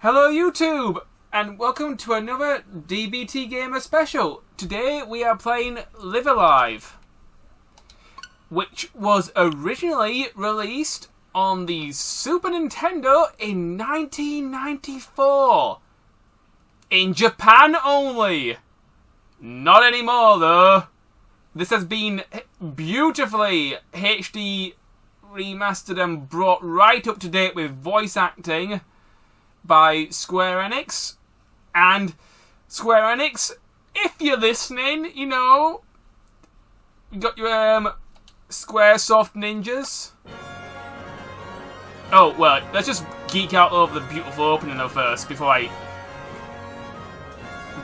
Hello YouTube, and welcome to another DBTGamer special. Today we are playing Live Alive, which was originally released on the Super Nintendo in 1994. In Japan only. Not anymore though. This has been beautifully HD remastered and brought right up to date with voice acting by Square Enix. And Square Enix, if you're listening, you know, you got your Squaresoft ninjas. Oh, well, let's just geek out over the beautiful opening though first before I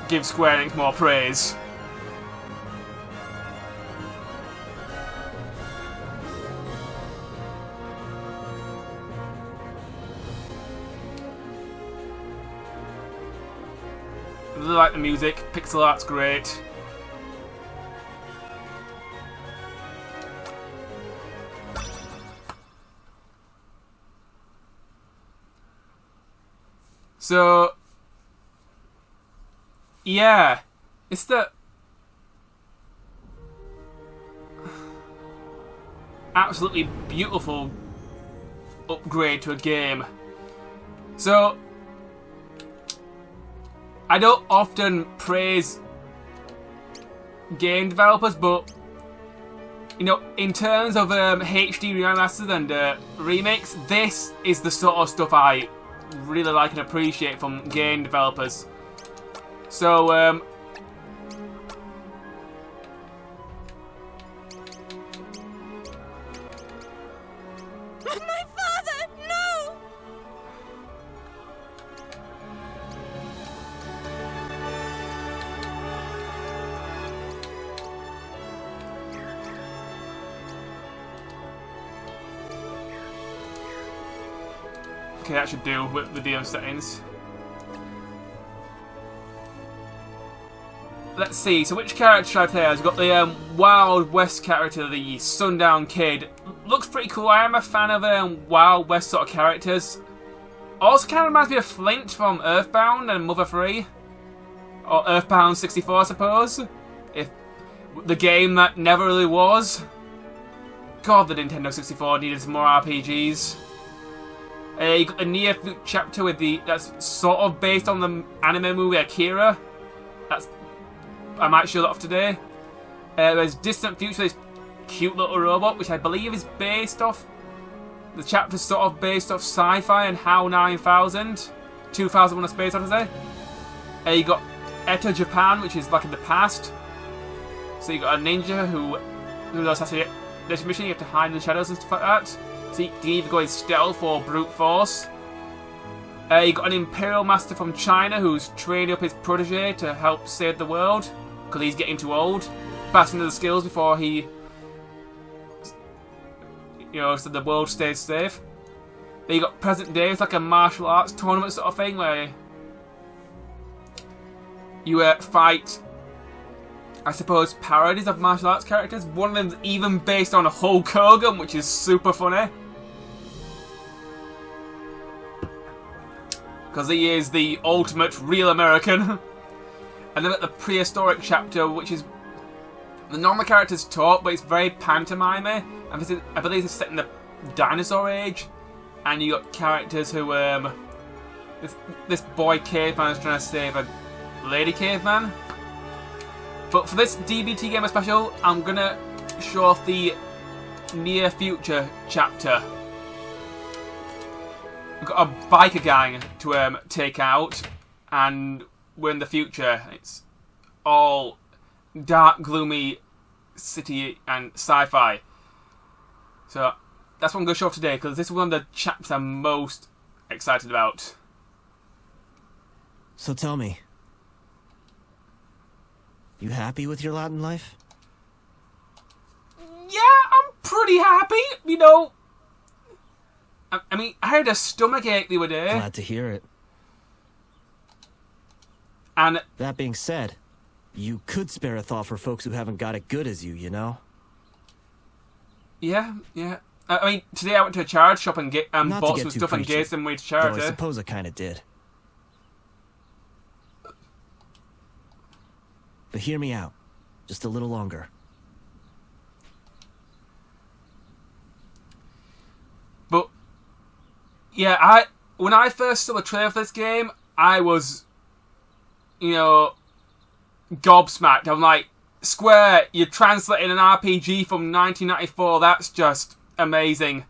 give Square Enix more praise. I really like the music, pixel art's great. So, yeah, it's the absolutely beautiful upgrade to a game. So, I don't often praise game developers, but you know, in terms of HD remasters and remakes, this is the sort of stuff I really like and appreciate from game developers. So, My father, no! okay, that should do with the video settings. Let's see, so which character should I play as? We've got the Wild West character, the Sundown Kid. Looks pretty cool. I am a fan of Wild West sort of characters. Also kind of reminds me of Flint from Earthbound and Mother 3. Or Earthbound 64, I suppose. If the game that never really was. God, the Nintendo 64 needed some more RPGs. You got a near future chapter with that's sort of based on the anime movie Akira. I might show that off today. There's Distant Future, this cute little robot, which I believe is based off. The chapter's sort of based off sci-fi and HAL 9000. 2001: A Space Odyssey. You got Eto Japan, which is like in the past. So you got a ninja who knows how to get this mission. You have to hide in the shadows and stuff like that. So you can either go in stealth or brute force. You got an Imperial Master from China who's training up his protege to help save the world. Because he's getting too old. Passing the skills before he, you know, so the world stays safe. Then you got present day, it's like a martial arts tournament sort of thing where you fight, I suppose, parodies of martial arts characters. One of them's even based on Hulk Hogan, which is super funny. Because he is the ultimate real American. And then at the prehistoric chapter, which is the normal characters talk, but it's very pantomime-y. And this is, I believe it's set in the dinosaur age. And you got characters who, this boy caveman is trying to save a lady caveman. But for this DBTGamer special, I'm gonna show off the near future chapter. We've got a biker gang to take out, and we're in the future. It's all dark, gloomy city and sci-fi. So that's what I'm going to show off today, because this is one of the chapters I'm most excited about. So tell me, you happy with your lot in life? Yeah, I'm pretty happy. You know, I mean, I had a stomach ache the other day. Glad to hear it. And that being said, you could spare a thought for folks who haven't got it good as you know? Yeah. I mean, today I went to a charity shop and bought some stuff and preachy, gave some away to charity. Though I suppose I kind of did. But hear me out. Just a little longer. But yeah, when I first saw the trailer for this game, I was, gobsmacked. I'm like, Square, you're translating an RPG from 1994. That's just amazing.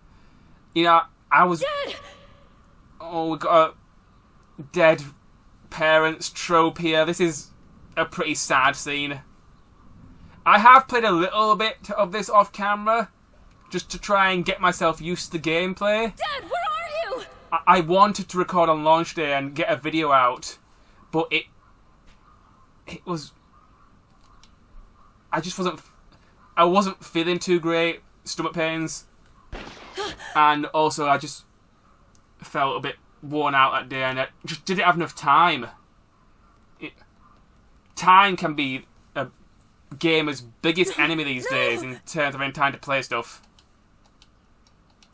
I was. Dad! Oh, we got a dead parents trope here. This is a pretty sad scene. I have played a little bit of this off camera, just to try and get myself used to the gameplay. Dad, where are you? I wanted to record on launch day and get a video out, but it was. I wasn't feeling too great, stomach pains, and also I just felt a bit worn out that day, and I just didn't have enough time. Time can be a gamer's biggest enemy these days in terms of having time to play stuff.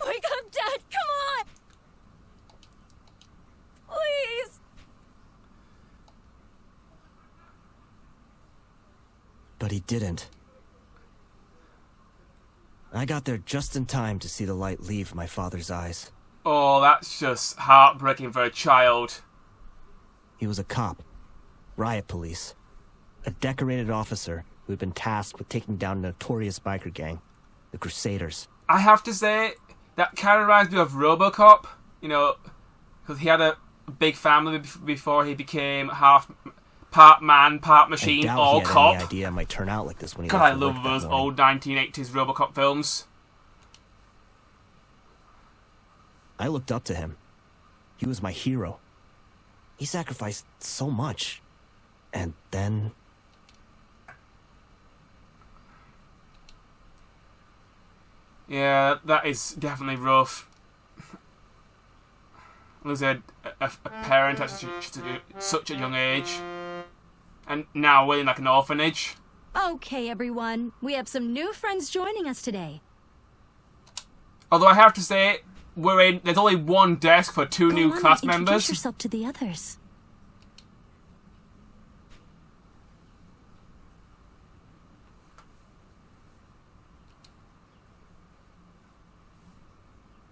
Wake up, Dad! Come on! Please! But he didn't. I got there just in time to see the light leave my father's eyes. Oh, that's just heartbreaking for a child. He was a cop. Riot police. A decorated officer who had been tasked with taking down a notorious biker gang, the Crusaders. I have to say, that kind of reminds me of RoboCop, because he had a big family before he became part man, part machine, all I doubt he had cop. any idea it might turn out like this when he God, left I for work love that those morning. old 1980s RoboCop films. I looked up to him. He was my hero. He sacrificed so much. And then... Yeah, that is definitely rough. Losing a parent at such a young age. And now we're in like an orphanage. Okay, everyone. We have some new friends joining us today. Although I have to say, there's only one desk for two new Go on class and introduce members. yourself to the others.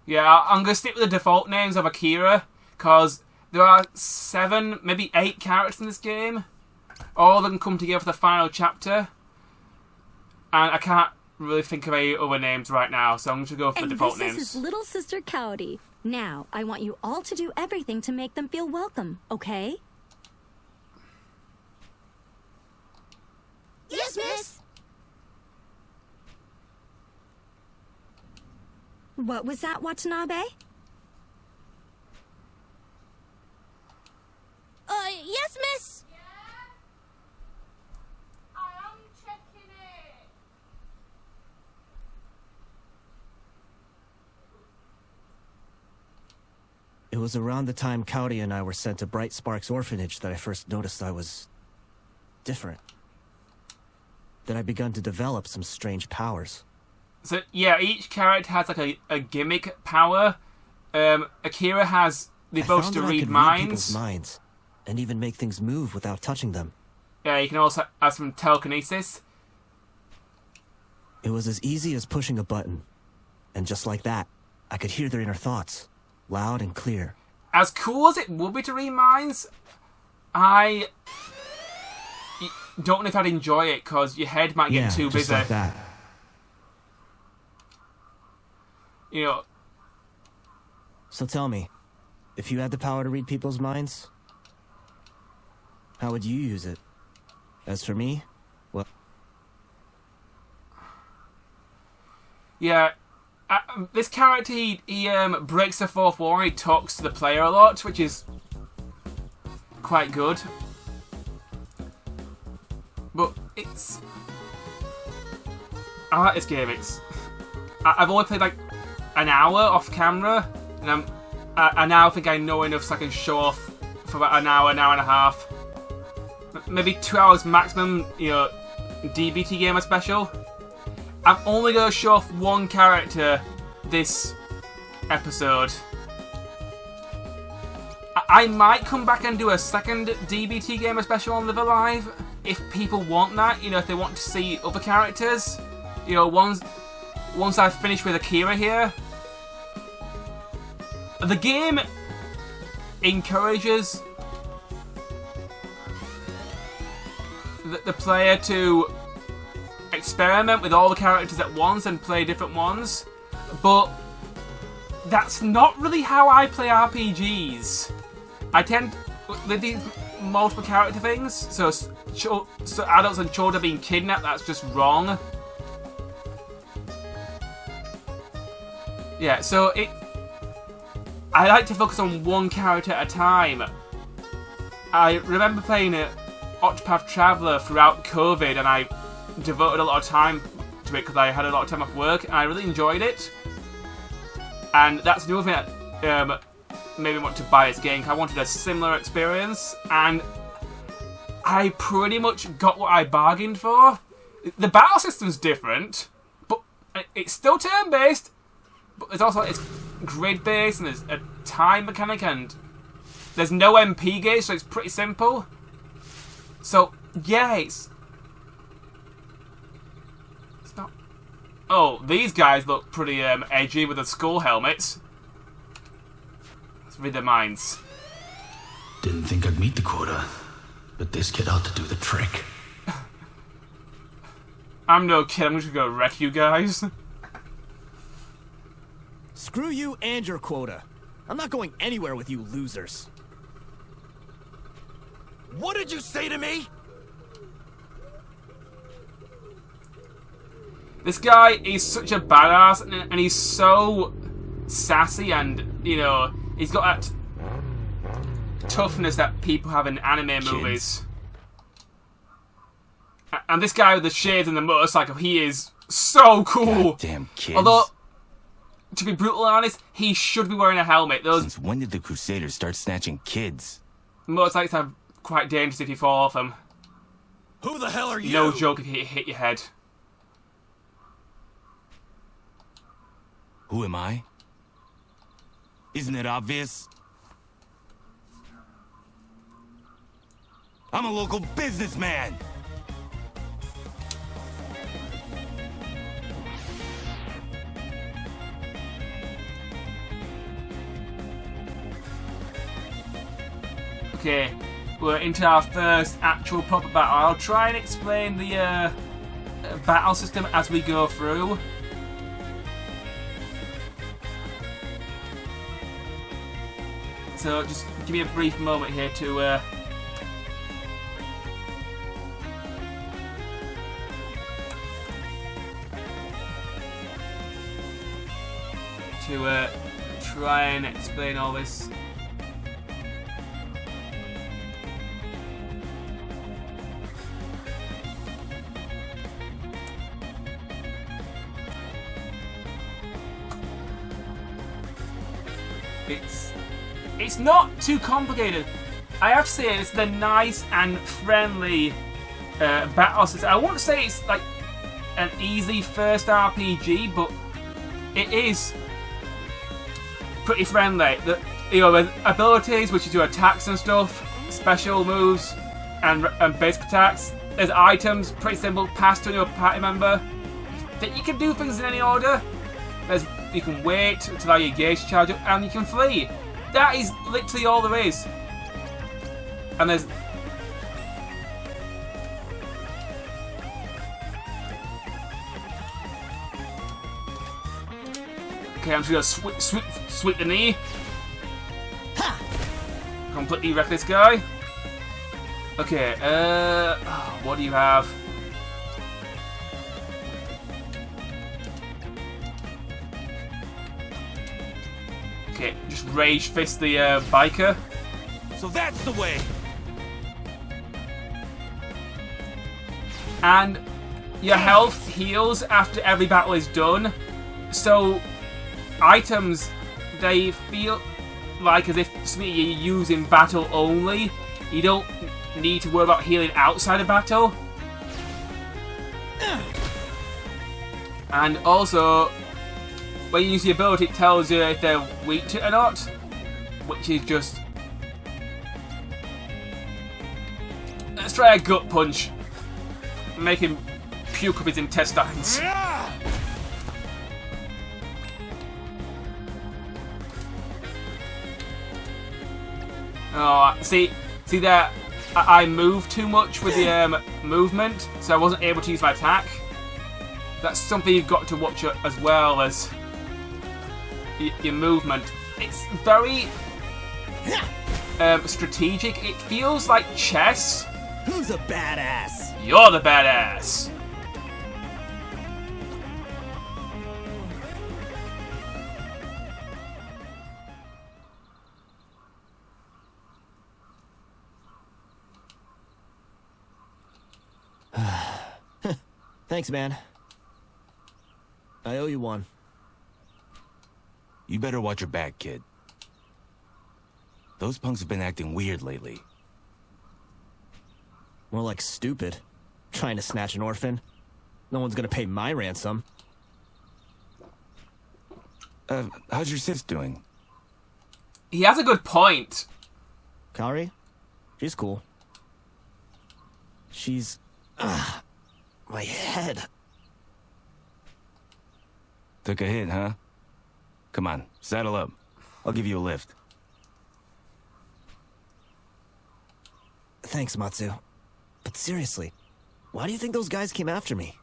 Yeah, I'm going to stick with the default names of Akira, because there are 7, maybe 8 characters in this game. All of them come together for the final chapter. And I can't really think of any other names right now, so I'm going to go for the default this names. is his little sister, Cowdy. Now, I want you all to do everything to make them feel welcome, okay? Yes, miss! What was that, Watanabe? Yes, miss! Yeah? I am checking it. It was around the time Cowdy and I were sent to Bright Spark's orphanage that I first noticed I was... different. That I'd begun to develop some strange powers. So, yeah, each character has like a gimmick power. Akira has the I ability found to that I read could minds. read people's minds, and even make things move without touching them. Yeah, you can also have some telekinesis. It was as easy as pushing a button. And just like that, I could hear their inner thoughts, loud and clear. As cool as it would be to read minds, I don't know if I'd enjoy it, because your head might get too just busy. like that. So tell me, if you had the power to read people's minds, how would you use it? As for me, well... Yeah, this character, he breaks the fourth wall and he talks to the player a lot, which is quite good. But it's... I like this game. I've only played like an hour off camera, and I now think I know enough so I can show off for about an hour and a half. Maybe 2 hours maximum, DBTGamer special. I'm only going to show off one character this episode. I might come back and do a second DBTGamer special on Live Alive, if people want that, you know, if they want to see other characters, you know, once I've finished with Akira here, the game encourages the player to experiment with all the characters at once and play different ones, but that's not really how I play RPGs. I tend with these multiple character things, so adults and children being kidnapped, that's just wrong. Yeah, so I like to focus on one character at a time. I remember playing Octopath Traveler throughout COVID, and I devoted a lot of time to it because I had a lot of time off work, and I really enjoyed it. And that's another thing that made me want to buy this game, because I wanted a similar experience, and I pretty much got what I bargained for. The battle system's different, but it's still turn-based, but it's grid-based, and there's a time mechanic, and there's no MP gauge, so it's pretty simple. So, yeah, it's not... Oh, these guys look pretty edgy with the skull helmets. Let's read their minds. Didn't think I'd meet the quota, but this kid ought to do the trick. I'm no kid, I'm just gonna wreck you guys. Screw you and your quota. I'm not going anywhere with you losers. What did you say to me? This guy is such a badass, and he's so sassy, and, you know, he's got that toughness that people have in anime movies. And this guy with the shades and the motorcycle, he is so cool. Damn kids. Although, to be brutally honest, he should be wearing a helmet. Those Since when did the Crusaders start snatching kids? motorcycles are quite dangerous if you fall off them. Who the hell are you? No joke if you hit your head. Who am I? Isn't it obvious? I'm a local businessman! Okay, we're into our first actual proper battle. I'll try and explain the battle system as we go through. So just give me a brief moment here to try and explain all this. It's not too complicated. I have to say it's the nice and friendly battle system. I won't say it's like an easy first RPG, but it is pretty friendly. The abilities, which is your attacks and stuff, special moves, and basic attacks. There's items, pretty simple, pass to your party member. That you can do things in any order. You can wait to allow your gauge to charge up, and you can flee. That is literally all there is. And there's... Okay, I'm just gonna sweep the knee. Ha! Completely wreck this guy. Okay, what do you have? Okay, just rage fist the biker. So that's the way! And your health heals after every battle is done. So items, they feel like as if something you use in battle only. You don't need to worry about healing outside of battle. And also, when you use the ability, it tells you if they're weak to it or not, which is just Let's try a gut punch. Make him puke up his intestines. Oh, see there. I moved too much with the movement, so I wasn't able to use my attack. That's something you've got to watch as well as your movement. It's very strategic. It feels like chess. Who's a badass? You're the badass. Thanks, man. I owe you one. You better watch your back, kid. Those punks have been acting weird lately. More like stupid. Trying to snatch an orphan. No one's gonna pay my ransom. How's your sis doing? He has a good point. Kaori? She's cool. She's... my head. Took a hit, huh? Come on, saddle up. I'll give you a lift. Thanks, Matsu. But seriously, why do you think those guys came after me?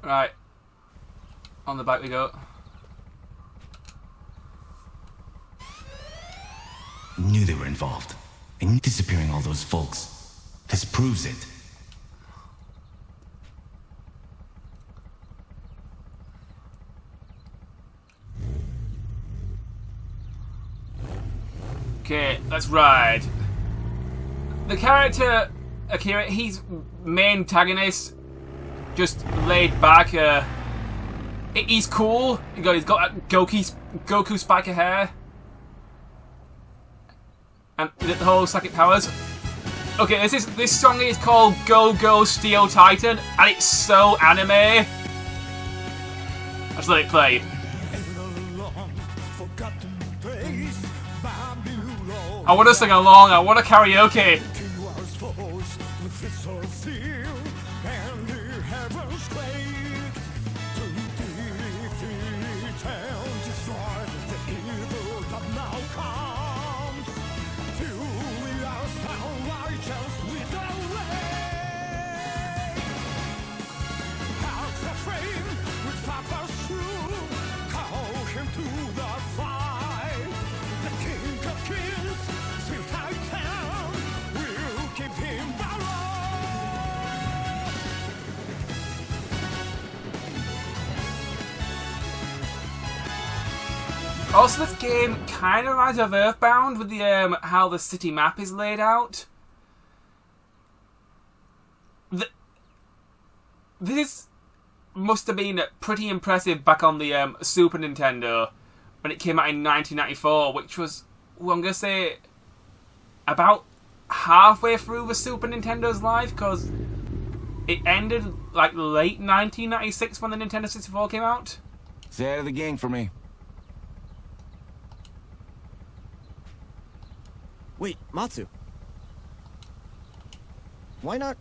Right. On the back we go. Knew they were involved. And disappearing all those folks. This proves it. Okay, let's ride. The character Akira, he's main antagonist, just laid back. He's cool. He's got that Goku spike of hair, and the whole psychic powers. Okay, this song is called "Go Go Steel Titan," and it's so anime. Let's let it play. I want to sing along. I want to karaoke. Also, this game kind of reminds me of Earthbound with the how the city map is laid out. This must have been pretty impressive back on the Super Nintendo when it came out in 1994, which was, well, I'm going to say, about halfway through the Super Nintendo's life, because it ended like late 1996 when the Nintendo 64 came out. Say hi to the gang for me. Wait, Matsu. Why not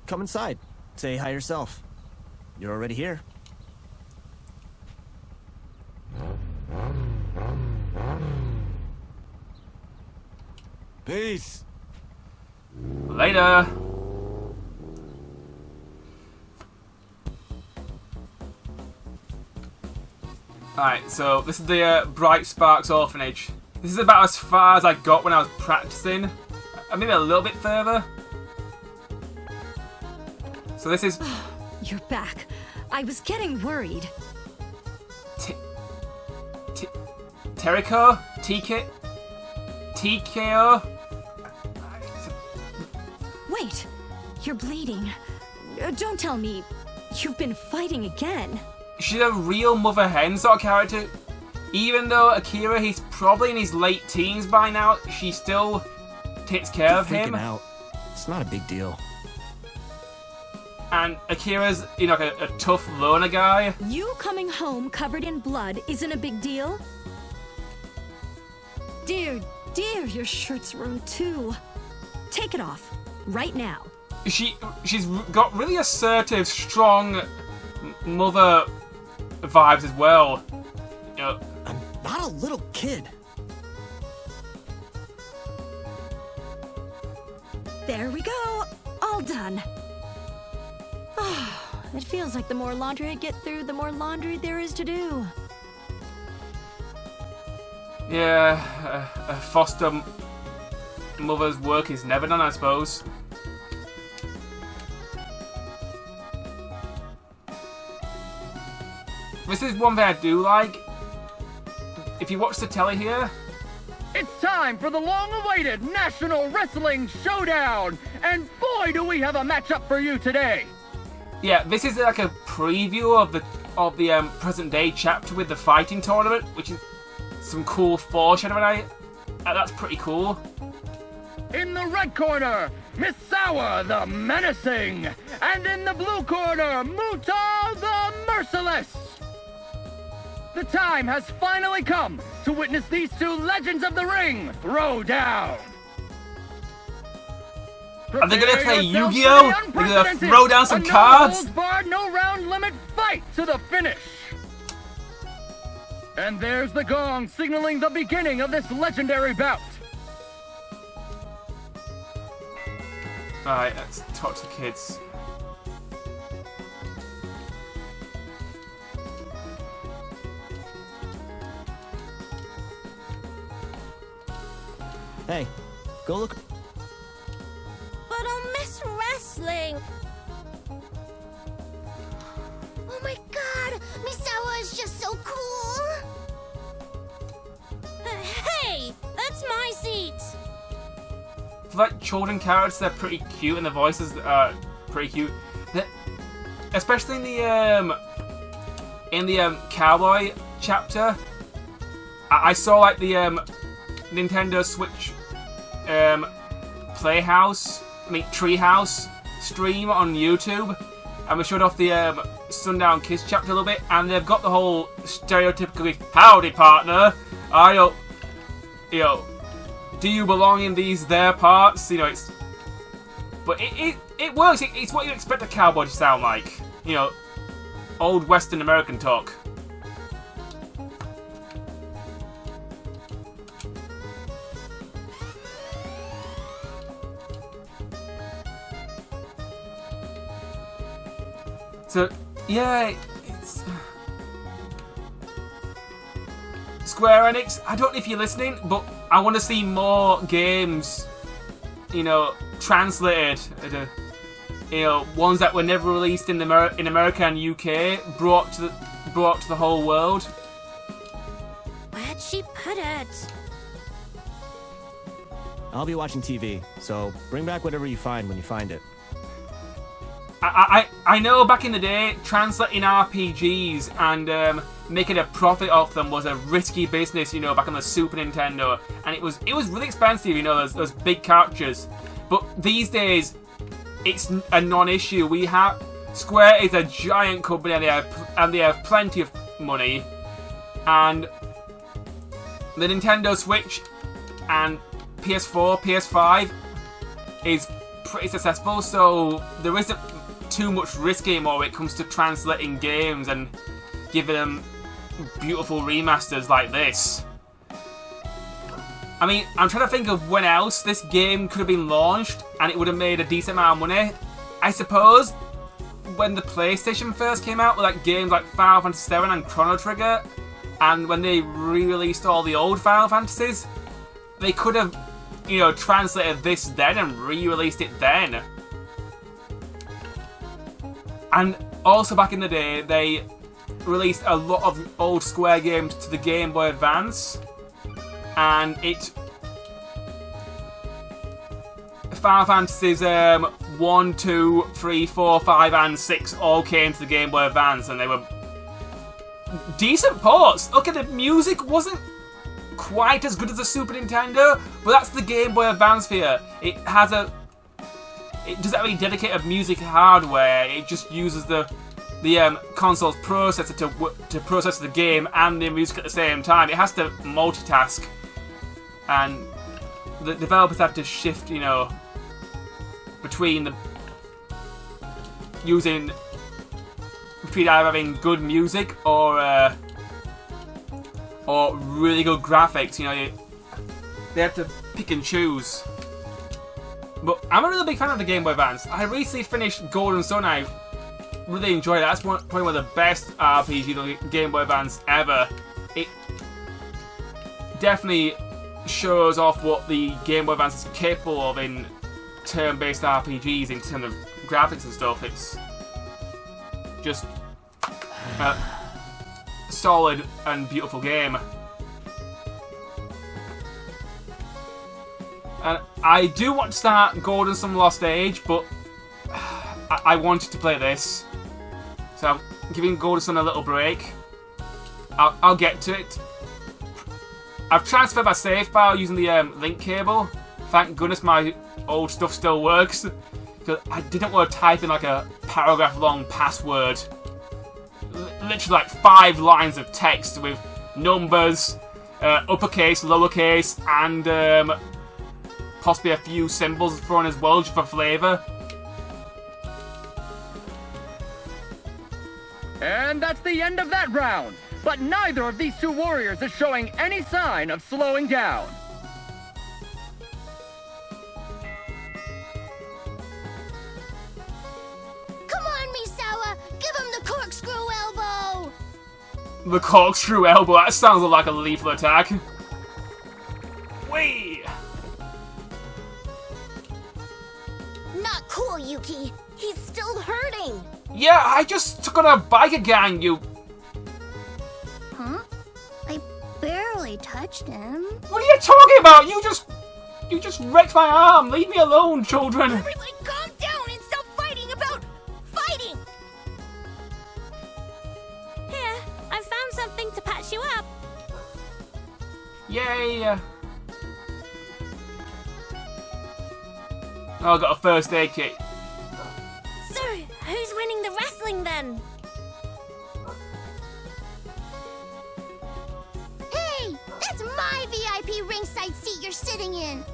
come inside? Say hi yourself. You're already here. Peace. Later. Alright, so this is the Bright Sparks Orphanage. This is about as far as I got when I was practicing. Maybe a little bit further. So this is... You're back. I was getting worried. Teriko? TKO? Wait, you're bleeding. Don't tell me you've been fighting again. She's a real mother hen sort of character. Even though Akira, he's probably in his late teens by now, she still takes care of him. Freaking out. It's not a big deal. And Akira's, you know, like a tough loner guy. You coming home covered in blood isn't a big deal? Dear, your shirt's ruined too. Take it off, right now. She's got really assertive, strong mother vibes as well. You know, I'm not a little kid. There we go, all done. It feels like the more laundry I get through, the more laundry there is to do. yeah, a foster mother's work is never done, I suppose. This is one thing I do like. If you watch the telly here, It's time for the long-awaited National Wrestling Showdown! And boy, do we have a matchup for you today! yeah, this is like a preview of the present day chapter with the fighting tournament, which is some cool foreshadowing. That's pretty cool. In the red corner, Misawa the Menacing! And in the blue corner, Muta the Merciless! The time has finally come to witness these two legends of the ring throw down! Are they gonna play Prepare yourselves Yu-Gi-Oh? for the They're gonna unprecedented, throw down some a cards? no-holds-barred, no round limit fight to the finish! And there's the gong signaling the beginning of this legendary bout. Alright, let's talk to the kids. Hey, go look. But I'll miss wrestling. Oh my god, Misawa is just so cool. Hey, that's my seat. For like children characters, they're pretty cute, and the voices are pretty cute. Especially in the Cowboy chapter, I saw like the Nintendo Switch Treehouse stream on YouTube, and we showed off the Sundown Kids chapter a little bit, and they've got the whole stereotypical "Howdy, partner. Do you belong in these there parts?" You know, but it works. It's what you expect a cowboy to sound like. You know, old Western American talk. So, yeah, it's... Square Enix, I don't know if you're listening, but I want to see more games, you know, translated, ones that were never released in America and UK, brought to the whole world. Where'd she put it? I'll be watching TV, so bring back whatever you find when you find it. I know back in the day, translating RPGs and making a profit off them was a risky business, you know, back on the Super Nintendo, and it was really expensive, you know, those big cartridges. But these days, it's a non-issue. Square is a giant company, and they have plenty of money, and the Nintendo Switch and PS4, PS5 is pretty successful, so there isn't too much risk anymore when it comes to translating games and giving them beautiful remasters like this. I mean, I'm trying to think of when else this game could have been launched and it would have made a decent amount of money. I suppose when the PlayStation first came out with like games like Final Fantasy VII and Chrono Trigger, and when they re-released all the old Final Fantasies, they could have, you know, translated this then and re-released it then. And also back in the day, they released a lot of old Square games to the Game Boy Advance, and Final Fantasies 1, 2, 3, 4, 5, and 6 all came to the Game Boy Advance, and they were decent ports. Okay, the music wasn't quite as good as the Super Nintendo, but that's the Game Boy Advance for you. It has it doesn't have any dedicated music hardware. It just uses the console's processor to process the game and the music at the same time. It has to multitask, and the developers have to shift, you know, between either having good music or really good graphics. You know, they have to pick and choose. But I'm a really big fan of the Game Boy Advance. I recently finished Golden Sun. I really enjoyed it. That's probably one of the best RPGs on the Game Boy Advance ever. It definitely shows off what the Game Boy Advance is capable of in turn-based RPGs in terms of graphics and stuff. It's just a solid and beautiful game. And I do want to start Golden Sun Lost Age, but I wanted to play this. So I'm giving Golden Sun a little break. I'll get to it. I've transferred my save file using the link cable. Thank goodness my old stuff still works. Because I didn't want to type in like a paragraph long password. Literally like 5 lines of text with numbers, uppercase, lowercase, and possibly a few symbols thrown as well just for flavour. And that's the end of that round. But neither of these two warriors is showing any sign of slowing down. Come on, Misawa! Give him the corkscrew elbow! The corkscrew elbow, that sounds like a lethal attack. Whee! Not cool, Yuki. He's still hurting. Yeah, I just took on a biker gang, you... Huh? I barely touched him. What are you talking about? You just wrecked my arm. Leave me alone, children. Everybody calm down and stop fighting about fighting! Here, I found something to patch you up. Yay. Oh, I got a first aid kit. So, who's winning the wrestling then? Hey! That's my VIP ringside seat you're sitting in!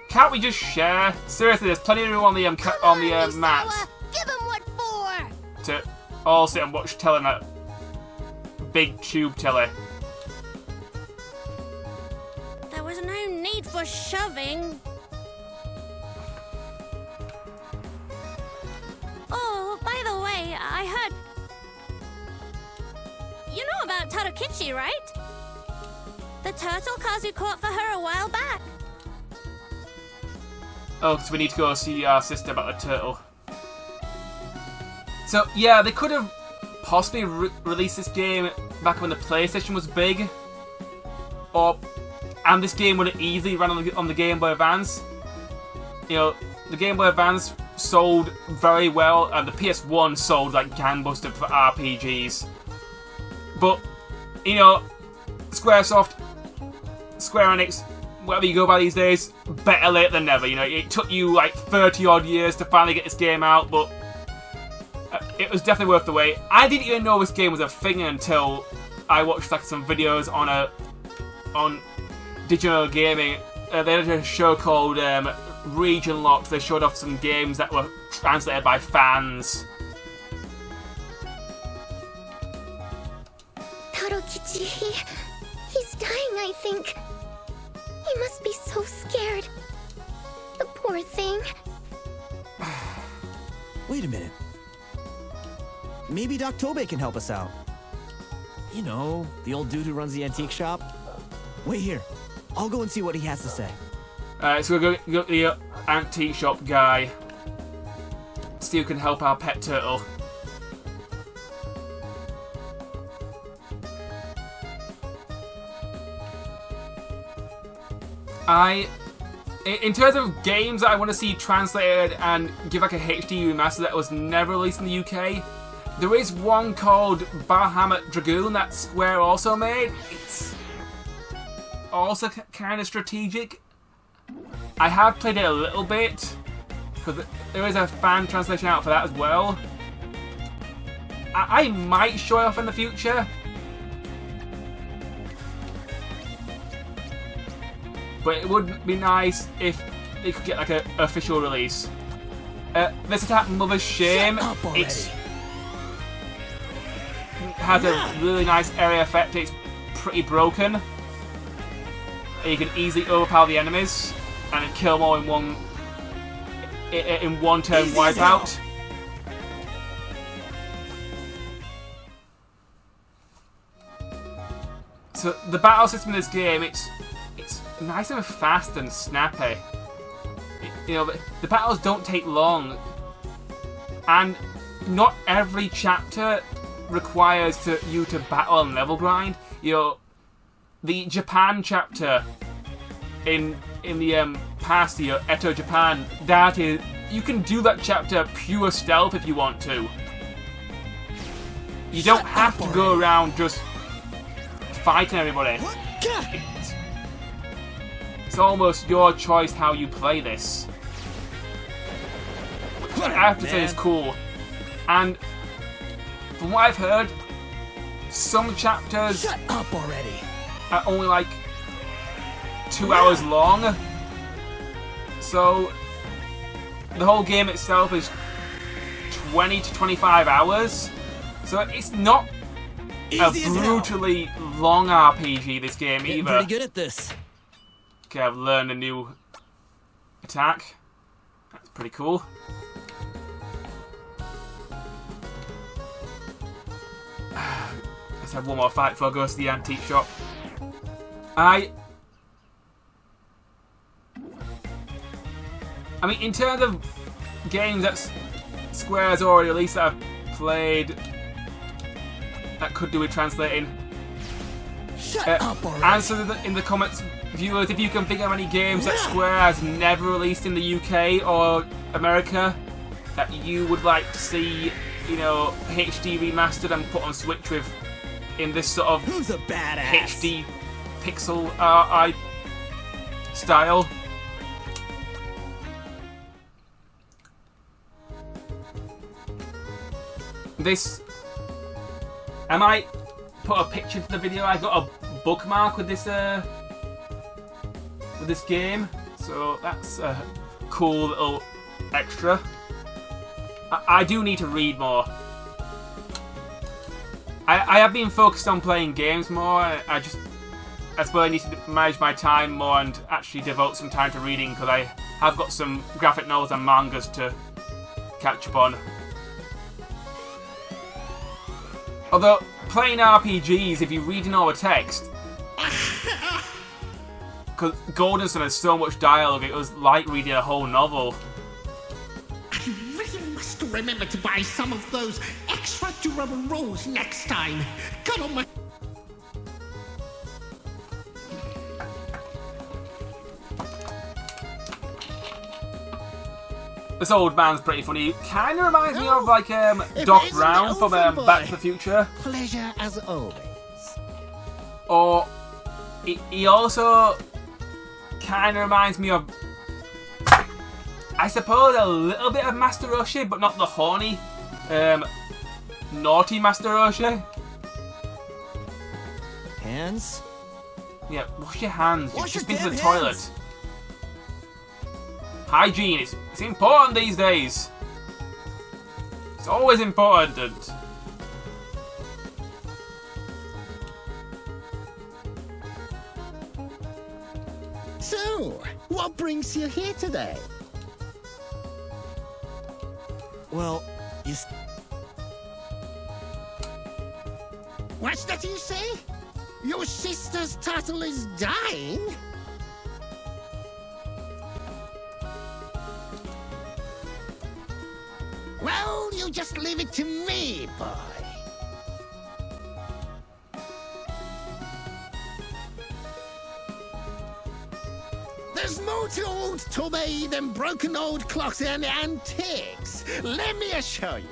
Can't we just share? Seriously, there's plenty of room on the Misawa, mats give him what for! to all sit and watch telly on that big tube telly. There was no need for shoving. Oh, by the way, I heard... You know about Tarukichi, right? The turtle Kazu caught for her a while back. Oh, because we need to go see our sister about the turtle. So, yeah, they could have possibly released this game back when the PlayStation was big. And this game would have easily run on the Game Boy Advance. You know, the Game Boy Advance sold very well, and the PS1 sold like gangbusters for RPGs. But, you know, Square Enix, whatever you go by these days, better late than never. You know, it took you like 30 odd years to finally get this game out, but it was definitely worth the wait. I didn't even know this game was a thing until I watched like some videos on Digital Gaming. They had a show called Region Locked. They showed off some games that were translated by fans. Tarukichi, he's dying, I think. He must be so scared. The poor thing. Wait a minute. Maybe Doc Tobey can help us out. You know, the old dude who runs the antique shop. Wait here. I'll go and see what he has to say. Alright, so we'll go to the antique shop guy. See who can help our pet turtle. In terms of games that I want to see translated and give like a HD remaster that was never released in the UK, there is one called Bahamut Dragoon that Square also made. It's also kind of strategic. I have played it a little bit, because there is a fan translation out for that as well. I might show it off in the future. But it would be nice if they could get like an official release. This attack, Mother's Shame, it has a really nice area effect. It's pretty broken. You can easily overpower the enemies and kill more in one turn wipeout. So the battle system in this game, it's nice and fast and snappy. The battles don't take long, and not every chapter requires you to battle and level grind. The Japan chapter in the past year, Eto Japan, that is, you can do that chapter pure stealth if you want to. You don't have to go around just fighting everybody. It's almost your choice how you play this. I have to say it's cool. And from what I've heard, some chapters are only like 2 hours long. So the whole game itself is 20 to 25 hours. So it's not a brutally long RPG, this game, either. Pretty good at this. Okay, I've learned a new attack. That's pretty cool. Let's have one more fight before I go to the antique shop. I mean, in terms of games that Square has already released that I've played that could do with translating, answer in the comments, viewers, if you can think of any games that Square has never released in the UK or America that you would like to see, HD remastered and put on Switch with in this sort of HD pixel art style. I might put a picture to the video. I got a bookmark with this game, so that's a cool little extra. I do need to read more. I have been focused on playing games more. I suppose I need to manage my time more and actually devote some time to reading, because I have got some graphic novels and mangas to catch up on. Although, playing RPGs, if you're reading all the text, because Golden Sun has so much dialogue, it was like reading a whole novel. I really must remember to buy some of those extra durable rolls next time. Got on my... This old man's pretty funny. Kind of reminds me of like Doc Brown from Back to the Future. Pleasure as always. Or he also kind of reminds me of, I suppose, a little bit of Master Roshi, but not the horny, naughty Master Roshi. Hands? Yeah, wash your hands. You've just been to the hands. toilet. Hygiene, it's important these days. It's always important. So, what brings you here today? Well, What's that you say? Your sister's turtle is dying? Well, you just leave it to me, boy. There's more to old Tobey than broken old clocks and antiques. Let me assure you.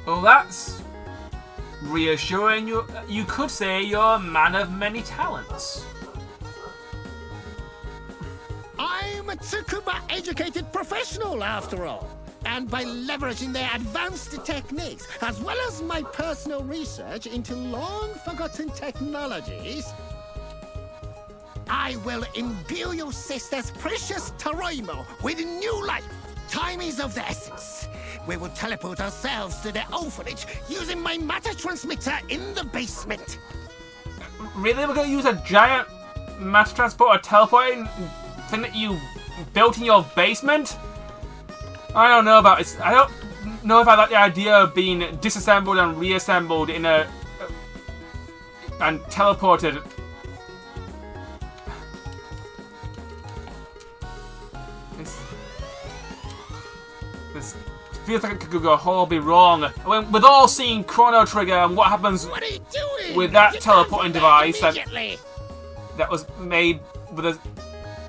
Well, that's reassuring. You could say you're a man of many talents. Tsukuba-educated professional, after all. And by leveraging their advanced techniques, as well as my personal research into long-forgotten technologies, I will imbue your sister's precious Toroimo with new life. Time is of the essence. We will teleport ourselves to the orphanage using my matter transmitter in the basement. Really? We're going to use a giant matter transporter teleporting thing that you built in your basement? I don't know about this. I don't know if I like the idea of being disassembled and reassembled in a... and teleported. This feels like it could go horribly wrong. I mean, with all seeing Chrono Trigger and what happens with that teleporting device that was made with a...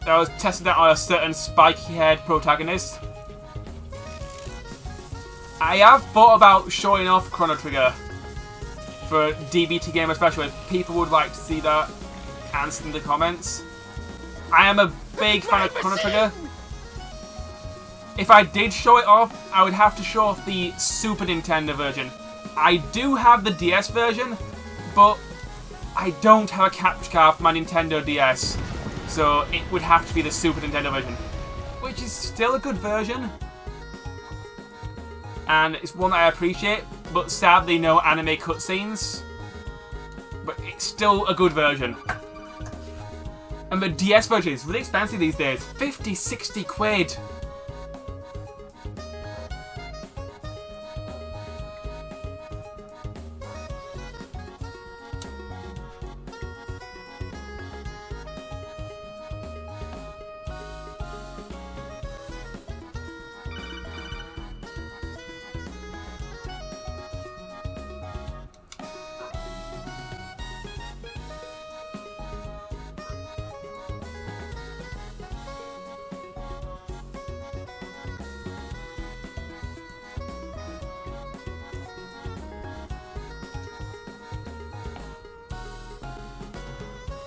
that was tested out on a certain spiky-haired protagonist. I have thought about showing off Chrono Trigger for DBTGamer especially. If people would like to see that, answer in the comments. I am a big fan of Chrono Trigger. If I did show it off, I would have to show off the Super Nintendo version. I do have the DS version, but I don't have a capture card for my Nintendo DS. So it would have to be the Super Nintendo version, which is still a good version. And it's one that I appreciate, but sadly no anime cutscenes. But it's still a good version. And the DS version is really expensive these days. 50, 60 quid.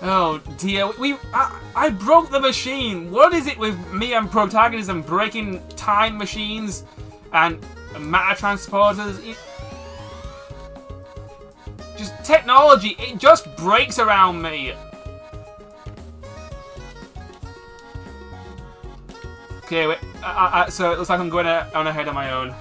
Oh dear, I broke the machine! What is it with me and protagonism breaking time machines and matter transporters? Just technology, it just breaks around me! Okay, wait, so it looks like I'm going on ahead on my own.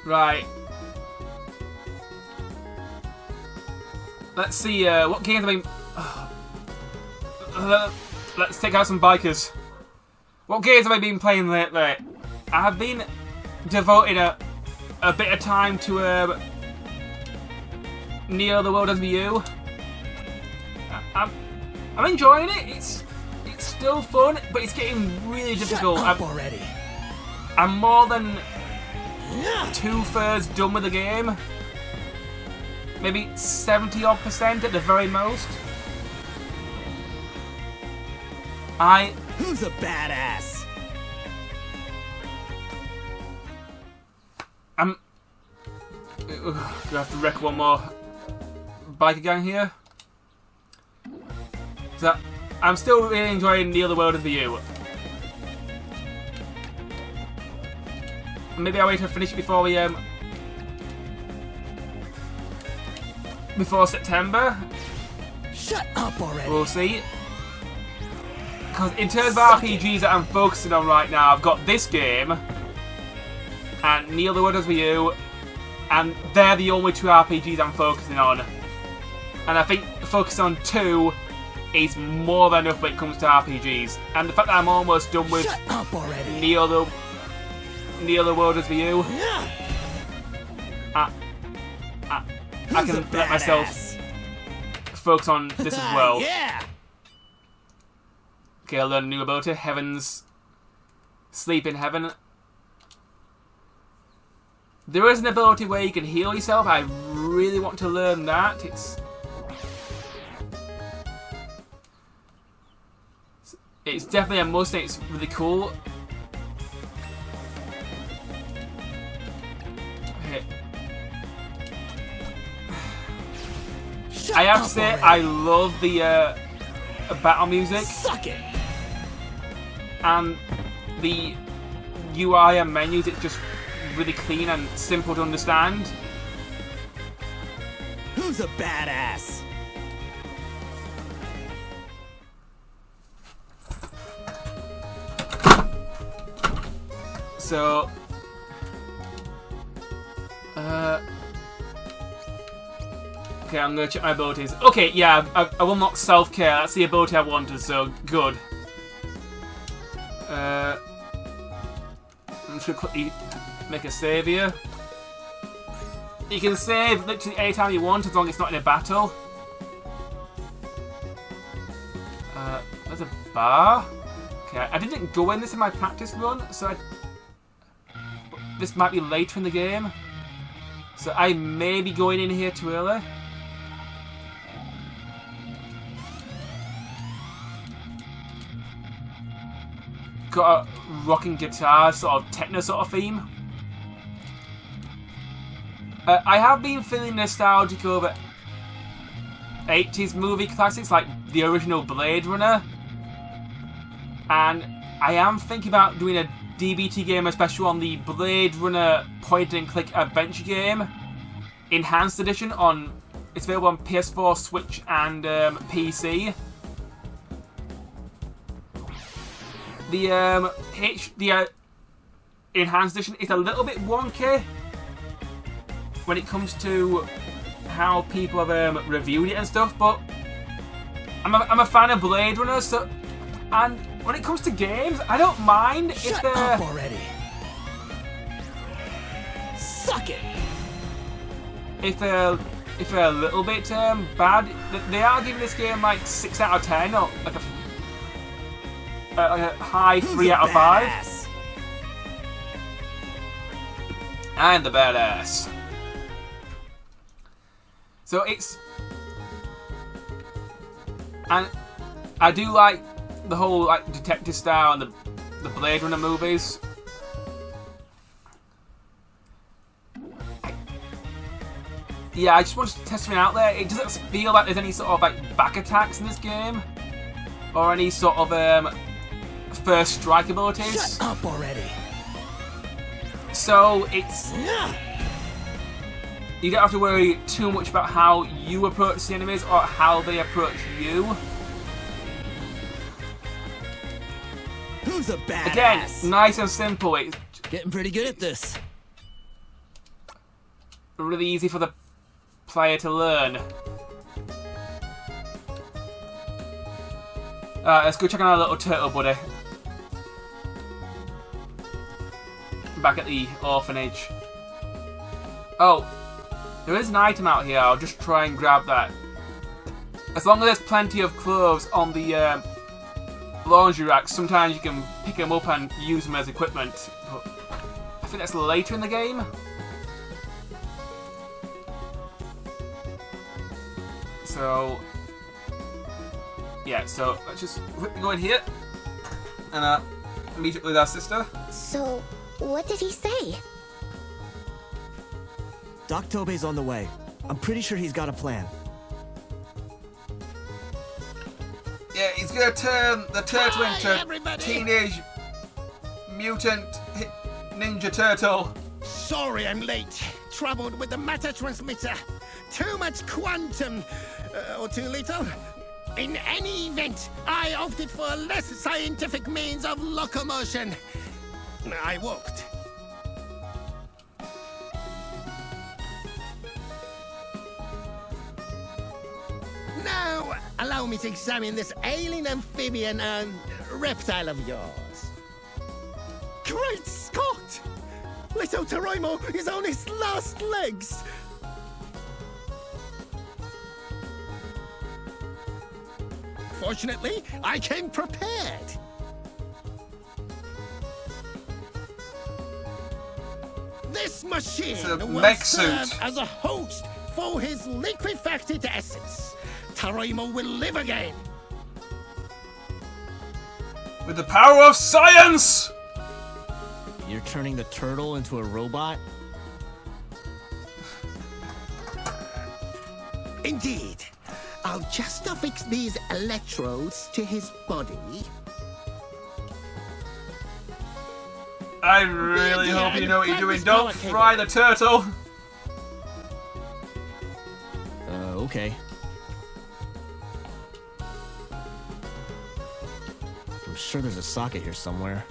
Right. Let's see, what games have I been... let's take out some bikers. What games have I been playing lately? I have been devoting a bit of time to Neo the World as You. I'm enjoying it. It's still fun, but it's getting really difficult. Shut up already. I'm more than 2/3 done with the game. Maybe 70% at the very most. Who's a badass? Do I have to wreck one more biker gang here? So, I'm still really enjoying Neo the World of You. Maybe I'll wait to finish it before we before September. Shut up already. We'll see. Because in terms of RPGs that I'm focusing on right now, I've got this game and Neo the World of You, and they're the only two RPGs I'm focusing on. And I think focusing on two is more than enough when it comes to RPGs. And the fact that I'm almost done with Shut up already. Neo the World of You, I can let myself focus on this as well. Yeah. Okay, I'll learn a new ability. Heaven's Sleep in Heaven. There is an ability where you can heal yourself. I really want to learn that. It's definitely a must, and it's really cool. Okay. I have to say, I love the battle music. Suck it! And the UI and menus, it's just really clean and simple to understand. Who's a badass? So, okay, I'm gonna check my abilities. Okay, yeah, I will not self-care. That's the ability I wanted, so good. I'm just gonna quickly make a save here. You can save literally anytime you want, as long as it's not in a battle. There's a bar. Okay, I didn't go in this in my practice run, so this might be later in the game. So I may be going in here too early. Got a rocking guitar, sort of techno sort of theme. I have been feeling nostalgic over 80s movie classics like the original Blade Runner. And I am thinking about doing a DBTGamer special on the Blade Runner point-and-click adventure game, Enhanced Edition. It's available on PS4, Switch, and PC. The Enhanced Edition is a little bit wonky when it comes to how people have reviewed it and stuff, but I'm a fan of Blade Runner, so, and when it comes to games, I don't mind if they're... Shut up already! Suck it! If they're a little bit bad. They are giving this game like 6 out of 10, or like a high 3 out of 5. I'm the badass. So it's... And I do like the whole like detective style and the Blade Runner movies. Yeah, I just wanted to test something out there. It doesn't feel like there's any sort of like back attacks in this game, or any sort of first strike abilities. Shut up already! So it's... You don't have to worry too much about how you approach the enemies or how they approach you. Who's a badass? Again, nice and simple. It's getting pretty good at this. Really easy for the player to learn. Let's go check on our little turtle buddy. Back at the orphanage. Oh, there is an item out here. I'll just try and grab that. As long as there's plenty of clothes on the laundry rack, sometimes you can pick them up and use them as equipment. But I think that's later in the game. So, yeah, so let's just go in here and meet up with our sister. So, what did he say? Doc Tobey's on the way. I'm pretty sure he's got a plan. Yeah, he's gonna turn the turtle into everybody. Teenage Mutant Ninja Turtle. Sorry I'm late. Troubled with the matter transmitter. Too much quantum. Or too little. In any event, I opted for a less scientific means of locomotion. I walked. Now, allow me to examine this alien amphibian and reptile of yours. Great Scott! Little Toroimo is on his last legs. Fortunately, I came prepared. This machine will serve as a host for his liquefied essence. Toroimo will live again. With the power of science! You're turning the turtle into a robot? Indeed. I'll just affix these electrodes to his body. I really hope you know what you're doing. Don't fry the turtle! Okay. I'm sure there's a socket here somewhere.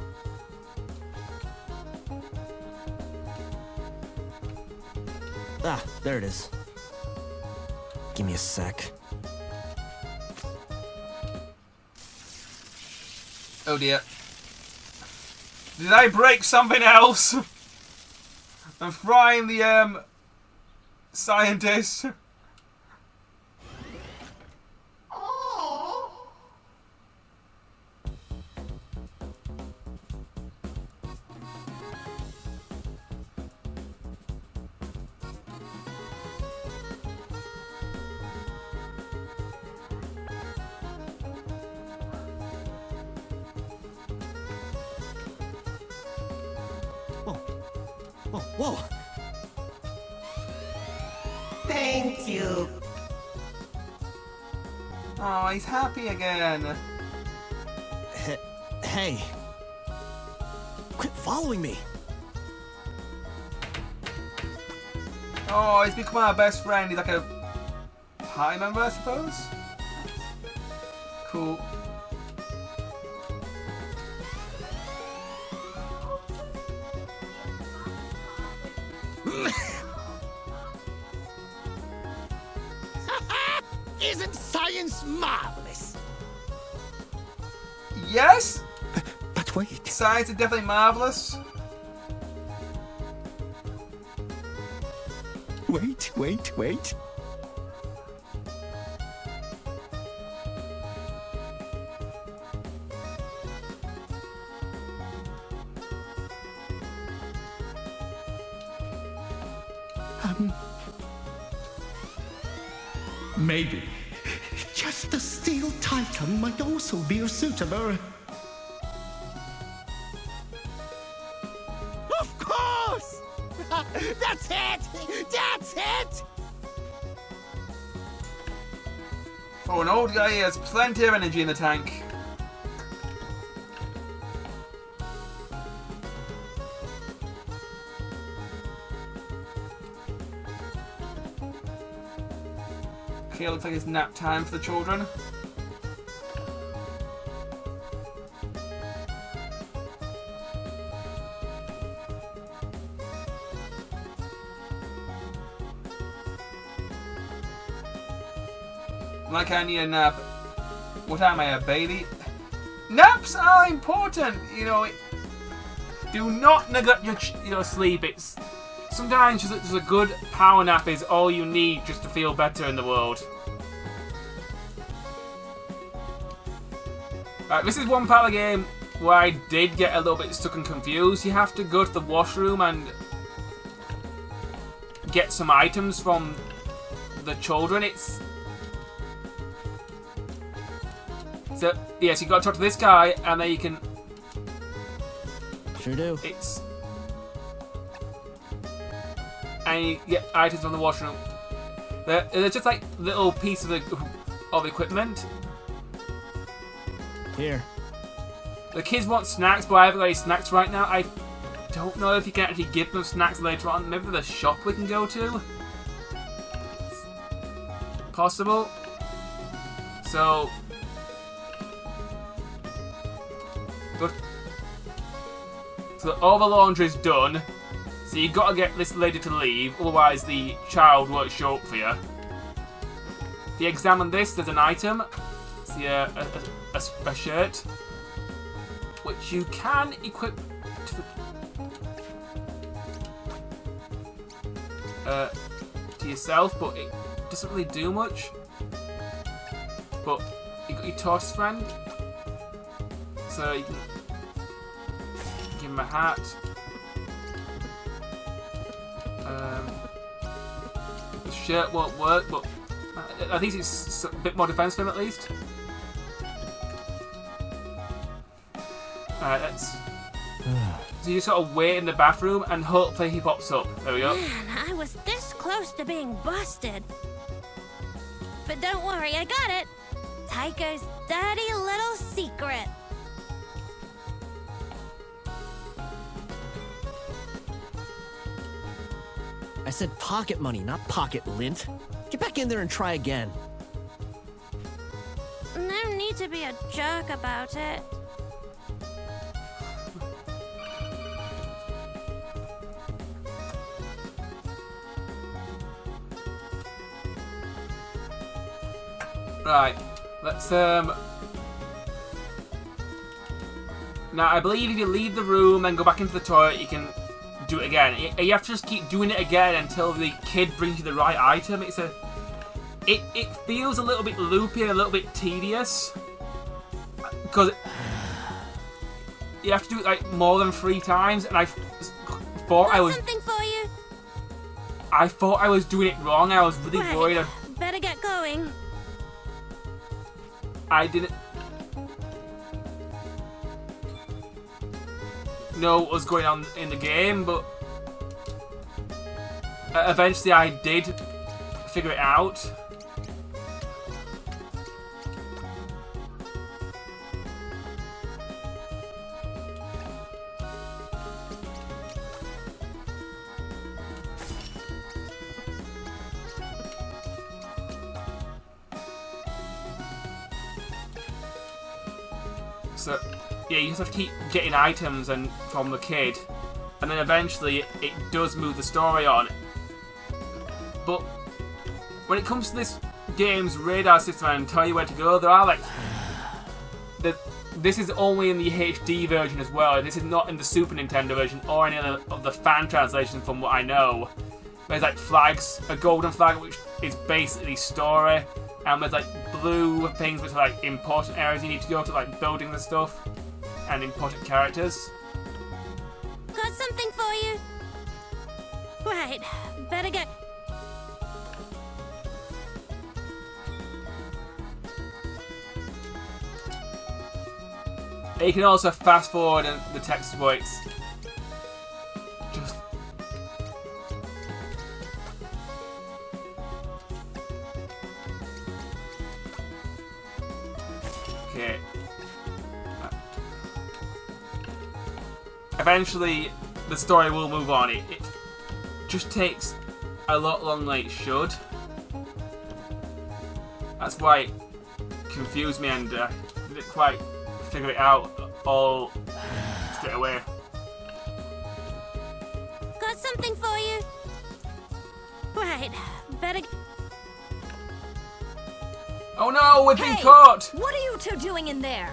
Ah, there it is. Give me a sec. Oh dear. Did I break something else? I'm frying the, scientist. Whoa. Thank you. Oh, he's happy again. Hey. Quit following me. Oh, he's become our best friend. He's like a party member, I suppose? Cool. Isn't science marvelous? Yes? But wait. Science is definitely marvelous. Wait. Maybe. Just a steel titan might also be suitable. Of course! That's it! Oh, an old guy has plenty of energy in the tank. Okay, looks like it's nap time for the children. Like I need a nap. What am I, a baby? Naps are important, you know. Do not neglect your sleep. It's sometimes just a good power nap is all you need just to feel better in the world. This is one part of the game where I did get a little bit stuck and confused. You have to go to the washroom and get some items from the children. So, yes, you got to talk to this guy, and then you can... Sure do. And you get items from the washroom. They're just like little pieces of equipment. Here. The kids want snacks, but I haven't got any snacks right now. I don't know if you can actually give them snacks later on. Maybe there's a shop we can go to. Possible. So... So all the laundry's done. So you've got to get this lady to leave, otherwise the child won't show up for you. If you examine this, there's an item. See a shirt, which you can equip to yourself, but it doesn't really do much. But you got your tortoise friend, so you can give him a hat. The shirt won't work, but I think it's a bit more defense for him at least. Alright, let's... So you sort of wait in the bathroom and hopefully he pops up. There we go. Man, I was this close to being busted. But don't worry, I got it. Tycho's dirty little secret. I said pocket money, not pocket lint. Get back in there and try again. No need to be a jerk about it. Right, let's now I believe if you leave the room and go back into the toilet you can do it again. You have to just keep doing it again until the kid brings you the right item. It feels a little bit loopy and a little bit tedious because you have to do it like more than 3 times, and I thought I was something for you. I thought I was doing it wrong. I was really Right, worried. better get going. I didn't know what was going on in the game, but eventually I did figure it out. So, yeah, you just have to keep getting items and from the kid, and then eventually it does move the story on. But when it comes to this game's radar system and tell you where to go, there are like this is only in the HD version as well. This is not in the Super Nintendo version or any other of the fan translations from what I know. There's like flags, a golden flag which is basically story, and there's like blue things which are like important areas you need to go to, like building the stuff and important characters. Got something for you. Right, better get... You can also fast forward and the text voice. Just okay. Eventually, the story will move on. It just takes a lot longer than it should. That's why it confused me and didn't quite figure it out all straight away. Got something for you. Right, better... Oh no, we've been Hey, caught! what are you two doing in there?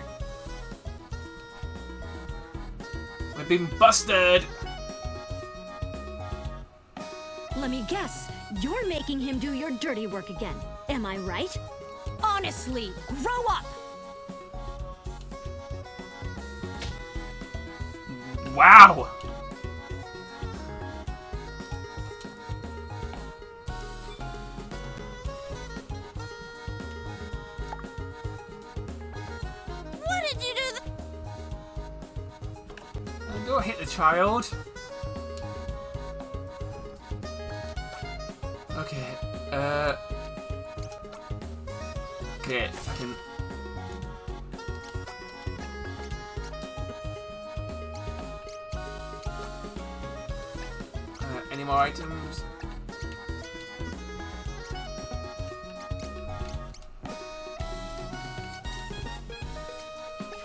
We've been busted! Let me guess, you're making him do your dirty work again. Am I right? Honestly, grow up! Wow! What did you do? Go hit the child. Okay, okay, I can... Any more items?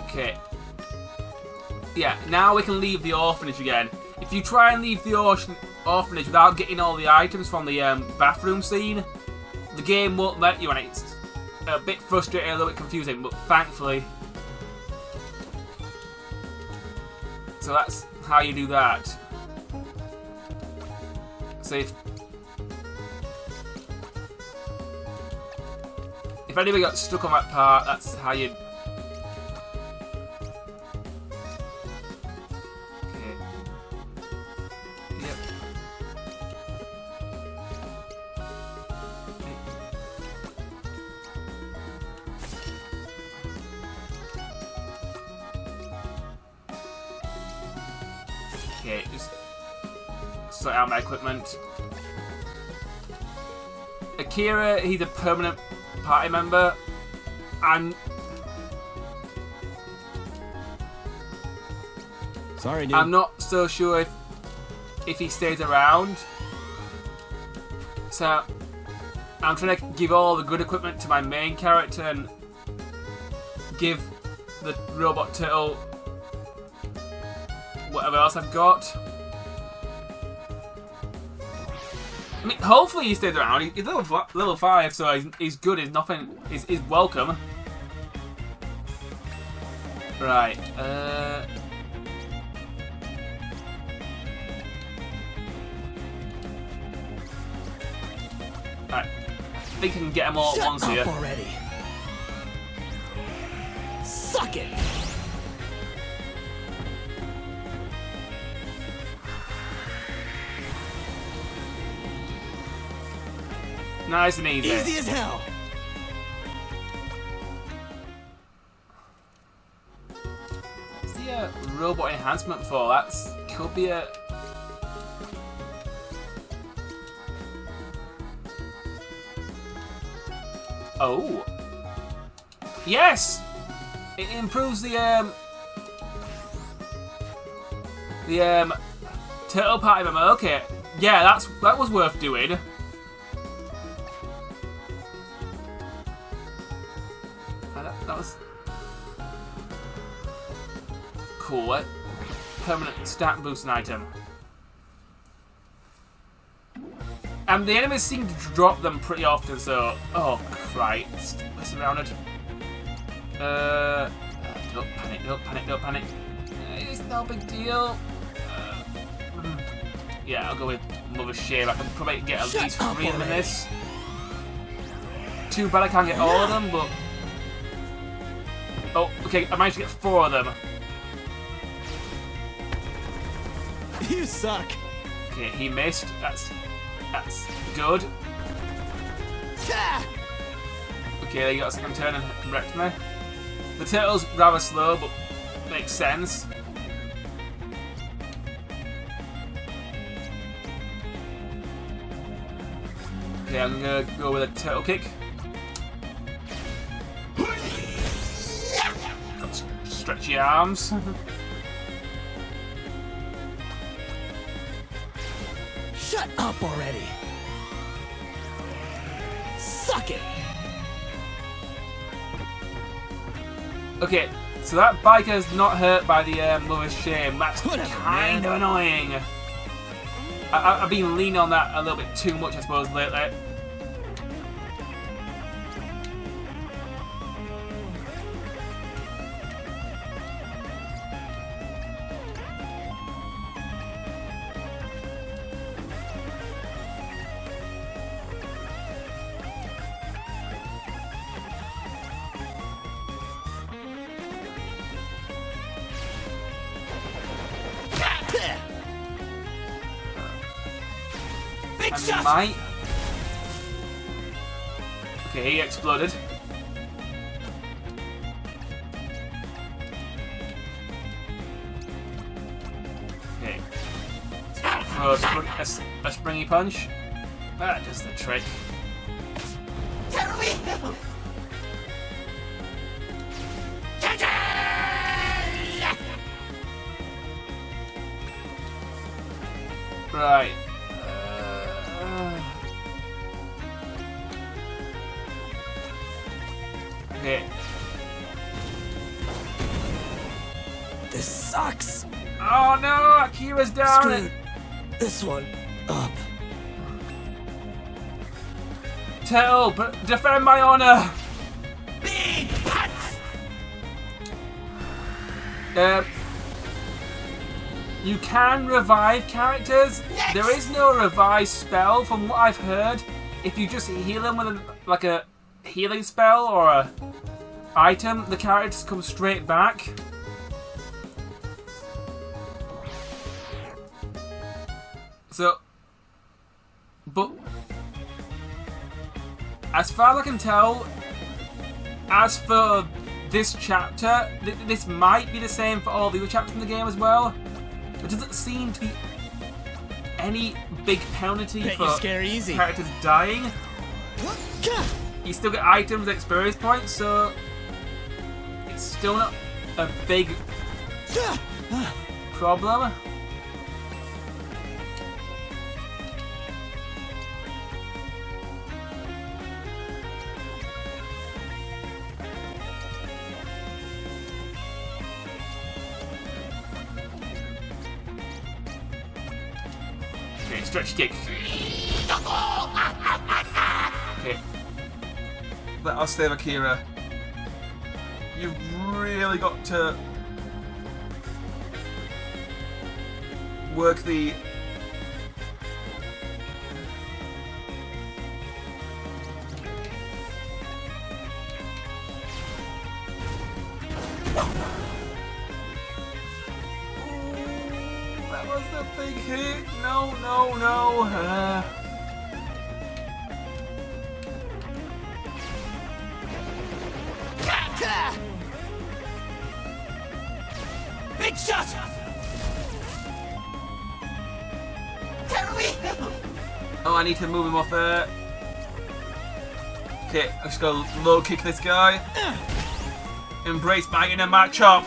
Okay. Yeah, now we can leave the orphanage again. If you try and leave the orphanage without getting all the items from the bathroom scene, the game won't let you, and it's a bit frustrating, a little bit confusing, but thankfully... So that's how you do that. So if anybody got stuck on that part, that's how you... Okay. Yep. Okay, just sort out my equipment. Akira, he's a permanent party member. Sorry, dude. I'm not so sure if he stays around. So I'm trying to give all the good equipment to my main character and give the robot turtle whatever else I've got. I mean, hopefully he stays around. He's level 5, so he's good. He's nothing. He's welcome. Right. Alright. I think I can get them all at once here. Already. Suck it. Nice and easy. Easy as hell. What's the robot enhancement for? That's could be a. Oh. Yes! It improves the turtle party member. Okay. Yeah, that was worth doing. That was cool. Permanent stat boosting item. And the enemies seem to drop them pretty often, so... Oh, Christ. We're surrounded. Don't panic, don't panic, don't panic. It's no big deal. Yeah, I'll go with Mother's Shame. I can probably get at least 3 of them in this. Too bad I can't get all of them, but... Oh, okay, I managed to get 4 of them. You suck. Okay, he missed. That's good. Okay, they got a second turn and wrecked me. The turtle's rather slow, but makes sense. Okay, I'm gonna go with a turtle kick. Got stretchy arms. Shut up already. Suck it. Okay, so that biker's not hurt by the Mother's Shame. That's kind of annoying. I've been leaning on that a little bit too much, I suppose, lately. I might. Okay, he exploded. Okay. Throw a springy punch. That does the trick. Right. Okay. This sucks. Oh no, Akira's down. Screw this one up. Turtle, defend my honor. Big punch. You can revive characters. Yes. There is no revive spell, from what I've heard. If you just heal them with like a healing spell or a item, the characters come straight back. So, but as far as I can tell, as for this chapter, this might be the same for all the other chapters in the game as well. there doesn't seem to be any big penalty Bet for you scare easy. characters dying. You still get items and experience points, so it's still not a big problem. Okay, stretch kick. Okay. Let us save Akira. You've really got to work the that was the big hit. No. Big shot! Oh, I need to move him off there. Okay, I'm just gonna low kick this guy. Embrace my inner matchup.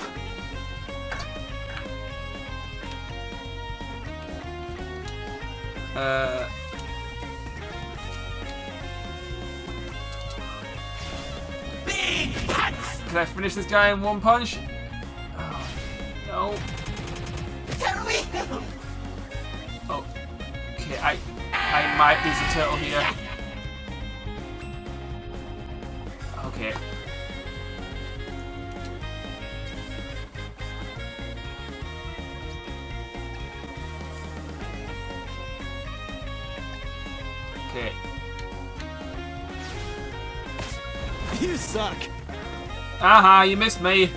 Big punch! Can I finish this guy in one punch? Oh, no. Oh, okay, I might lose the turtle here. Okay. Okay. You suck. Aha, you missed me.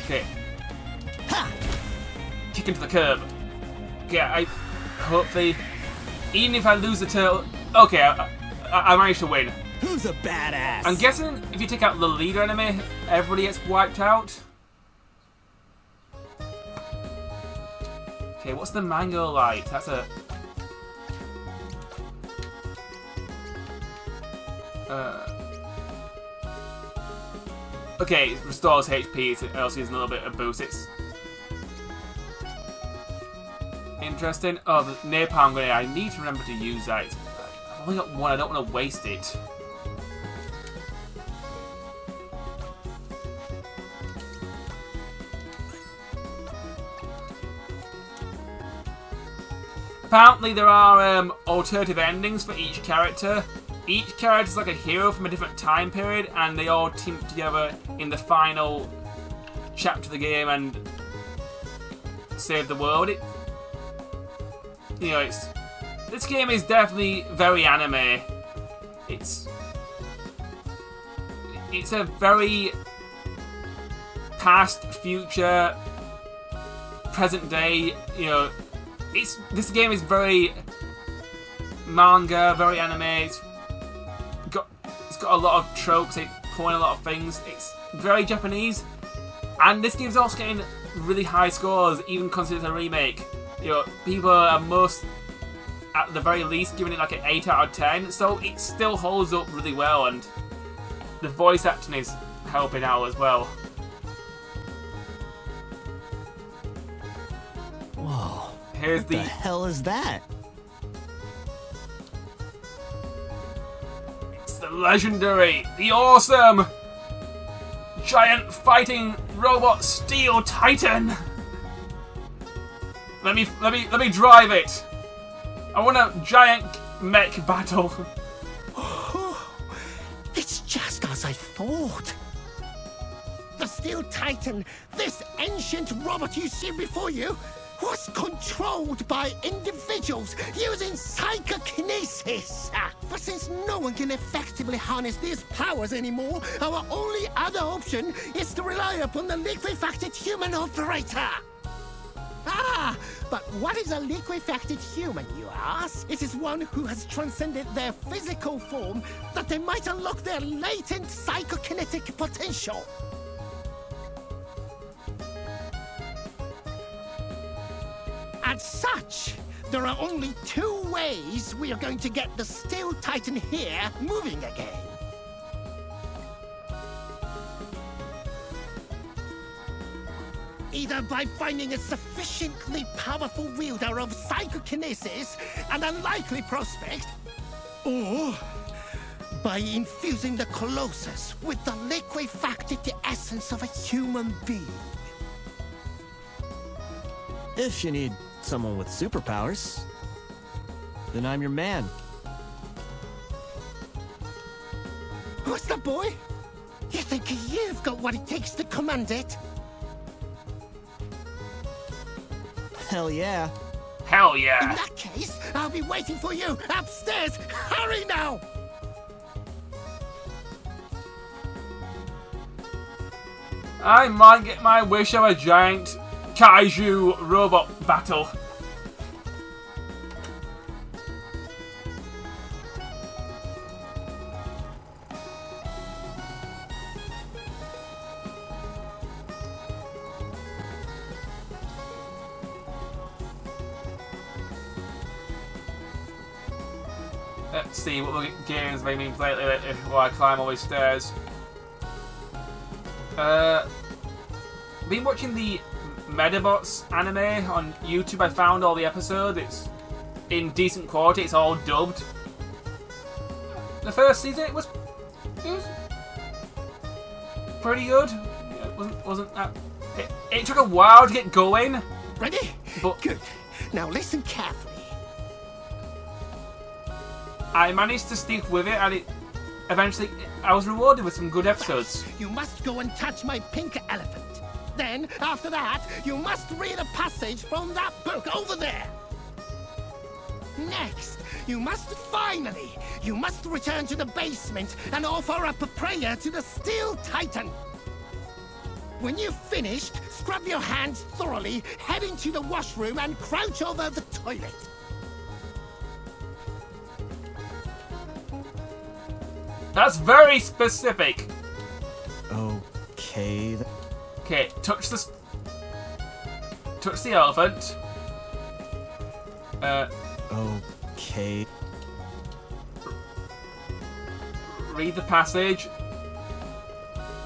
Okay. Kick into the curb. Yeah, I hopefully, even if I lose the turtle, okay, I managed to win. Who's a badass? I'm guessing if you take out the leader enemy, everybody gets wiped out. Okay, what's the mango light? That's a. Okay, it restores HP, so it also uses a little bit of boost. It's interesting. Oh, the napalm grenade. I need to remember to use that. I've only got one, I don't want to waste it. Apparently there are alternative endings for each character. Each character is like a hero from a different time period, and they all team up together in the final chapter of the game and save the world. This game is definitely very anime. It's a very past, future, present day. This game is very manga, very anime. It's got a lot of tropes, it's pulling a lot of things. It's very Japanese, and this game's also getting really high scores, even considered a remake. People are at the very least, giving it like an 8 out of 10. So it still holds up really well, and the voice acting is helping out as well. Whoa. Here's What the hell is that? The legendary, the awesome, giant fighting robot Steel Titan. Let me drive it. I want a giant mech battle. It's just as I thought. The Steel Titan, this ancient robot you see before you, was controlled by individuals using psychokinesis. But since no one can effectively harness these powers anymore, our only other option is to rely upon the liquefacted human operator. But what is a liquefacted human, you ask? It is one who has transcended their physical form that they might unlock their latent psychokinetic potential. As such, there are only two ways we are going to get the Steel Titan here moving again. Either by finding a sufficiently powerful wielder of psychokinesis, an unlikely prospect, or by infusing the Colossus with the liquefacted essence of a human being. If you need someone with superpowers, then I'm your man. What's that, boy? You think you've got what it takes to command it? Hell yeah. Hell In yeah. that case, I'll be waiting for you upstairs. Hurry now! I might get my wish of a giant kaiju robot battle. Let's see what other games they've been playing lately while I climb all these stairs. Been watching the Medabots anime on YouTube. I found all the episodes. It's in decent quality. It's all dubbed. The first season it was pretty good. It wasn't that. It took a while to get going. Ready? But Good. Now listen carefully. I managed to stick with it, and it eventually I was rewarded with some good episodes. You must go and touch my pink elephant. Then, after that, you must read a passage from that book over there. Next, you must return to the basement and offer up a prayer to the Steel Titan. When you've finished, scrub your hands thoroughly, head into the washroom and crouch over the toilet. That's very specific. Okay. Okay, touch the elephant. Okay. Read the passage.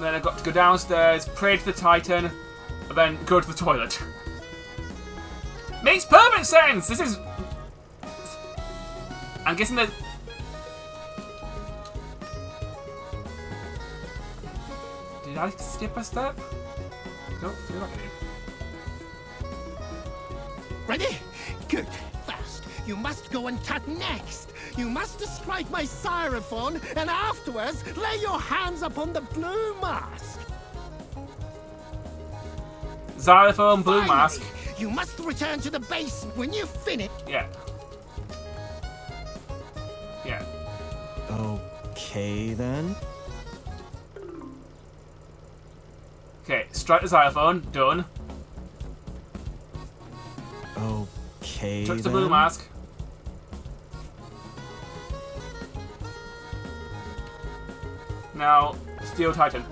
Then I've got to go downstairs, pray to the Titan, and then go to the toilet. Makes perfect sense! This is... I'm guessing that... Did I skip a step? Don't feel like I did. Ready? Good. First, you must go and touch next. You must describe my styrofoam, and afterwards, lay your hands upon the blue mask. Xylophone, blue Finally, mask. You must return to the basement when you finish. Yeah. Yeah. Okay, then. Okay, strike the xylophone. Done. Okay, Touch the then. blue mask. Now, Steel Titan.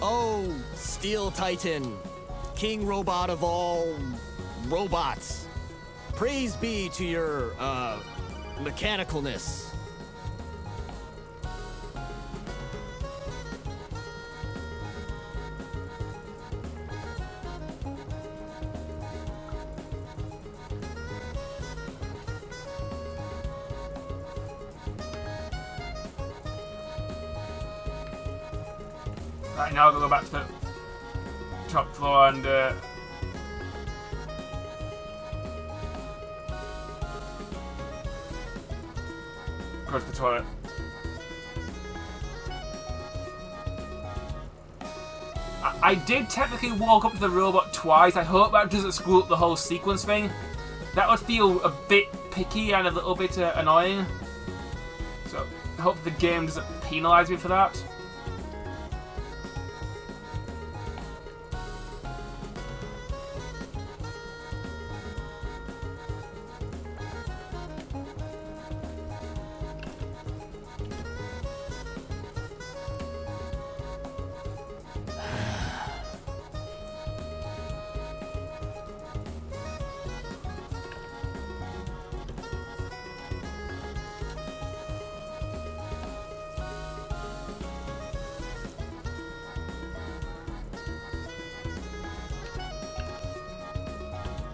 Oh, Steel Titan, King Robot of all robots. Praise be to your, mechanicalness. Right, now I'll go back to the top floor and go to the toilet. I did technically walk up to the robot twice. I hope that doesn't screw up the whole sequence thing. That would feel a bit picky and a little bit annoying. So I hope the game doesn't penalise me for that.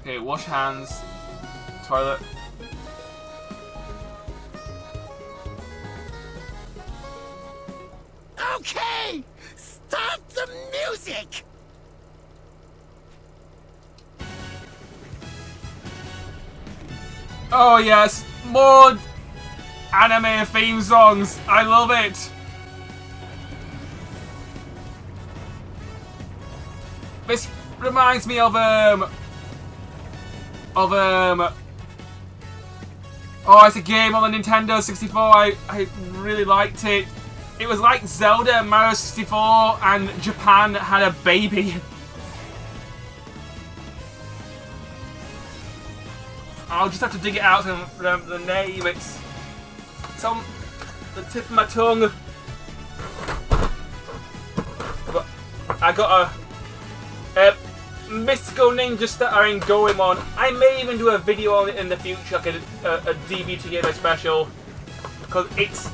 Okay, wash hands. Toilet. Okay! Start the music! Oh yes, more anime theme songs. I love it. This reminds me of oh, it's a game on the Nintendo 64. I really liked it. It was like Zelda and Mario 64 and Japan had a baby. I'll just have to dig it out and remember the name. It's on the tip of my tongue. But I got a mystical ninjas that are in Goemon. I may even do a video on it in the future, like a DBTGamer special, because it's,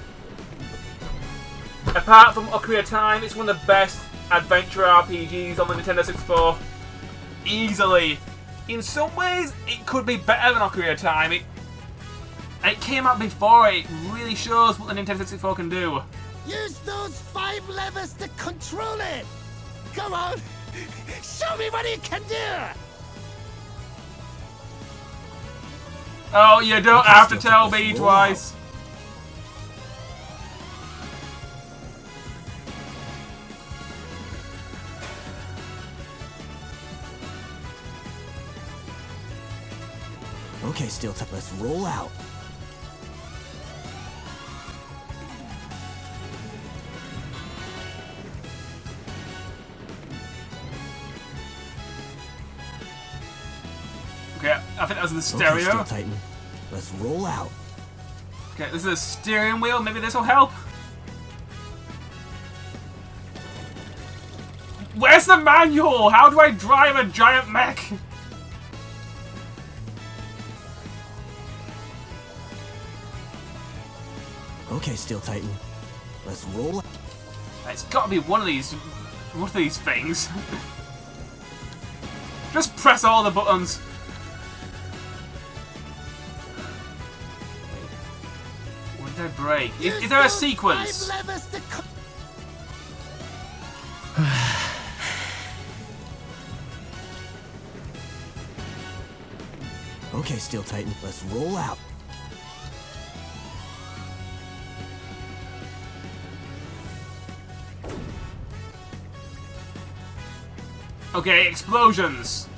apart from Akira Time, it's one of the best adventure RPGs on the Nintendo 64. Easily. In some ways, it could be better than Akira Time. It came out before it. It really shows what the Nintendo 64 can do. Use those 5 levers to control it! Come on! Show me what you can do! Oh, you don't have to tell me twice. Okay, Steel Type, let's roll out. Okay, I think that was the stereo. Okay, Steel Titan, let's roll out. Okay, this is a steering wheel. Maybe this will help. Where's the manual? How do I drive a giant mech? Okay, Steel Titan, let's roll. It's got to be one of these things. Just press all the buttons. When did I break? Is there a sequence? Okay, Steel Titan, let's roll out. Okay, explosions.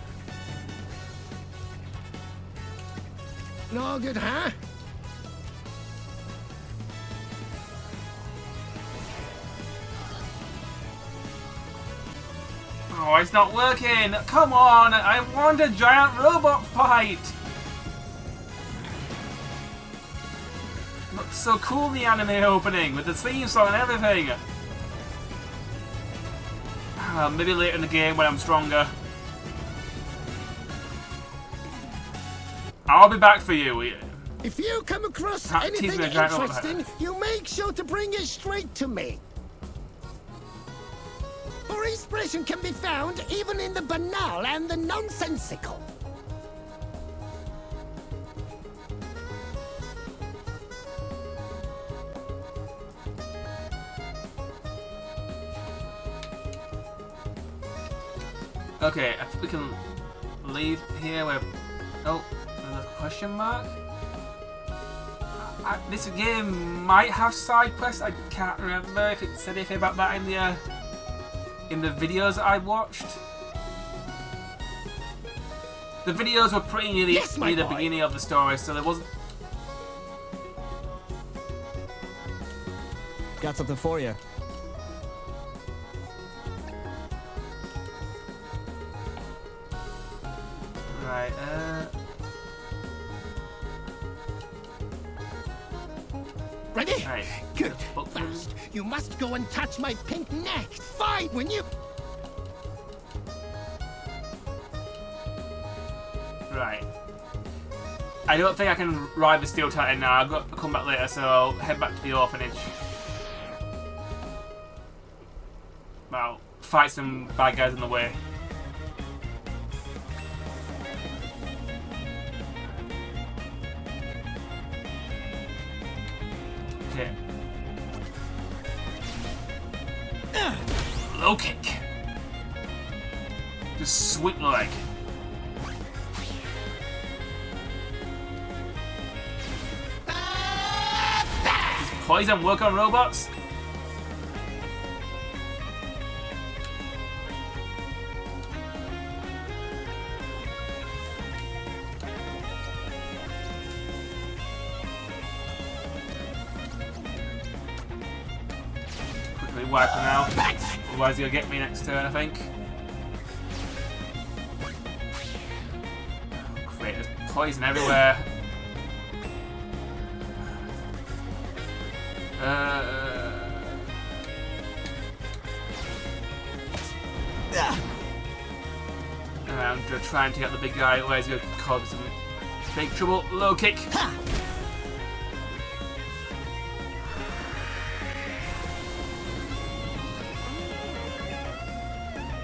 No good, huh? Oh, it's not working. Come on, I want a giant robot fight. Looks so cool, the anime opening with the theme song and everything. Maybe later in the game when I'm stronger. I'll be back for you. If you come across anything interesting, you make sure to bring it straight to me. For inspiration can be found even in the banal and the nonsensical. Okay, I think we can leave here where... Oh, there's a question mark? This game might have side quests. I can't remember if it said anything about that in the in the videos I watched. The videos were pretty near the, Yes, my the boy. beginning of the story, so there wasn't... Got something for you. Right, Ready? Right. Good. Book Fast. You must go and touch my pink neck. Fine, when you... Right. I don't think I can ride the Steel Titan now. I've got to come back later, so I'll head back to the orphanage. Well, fight some bad guys on the way. Okay. Low kick. Just sweep the leg. Poison work on robots? Quickly wipe him out. Otherwise he'll get me next turn, I think. Great, there's poison everywhere. I'm gonna try and take out the big guy, otherwise he's gonna cause some big trouble. Low kick.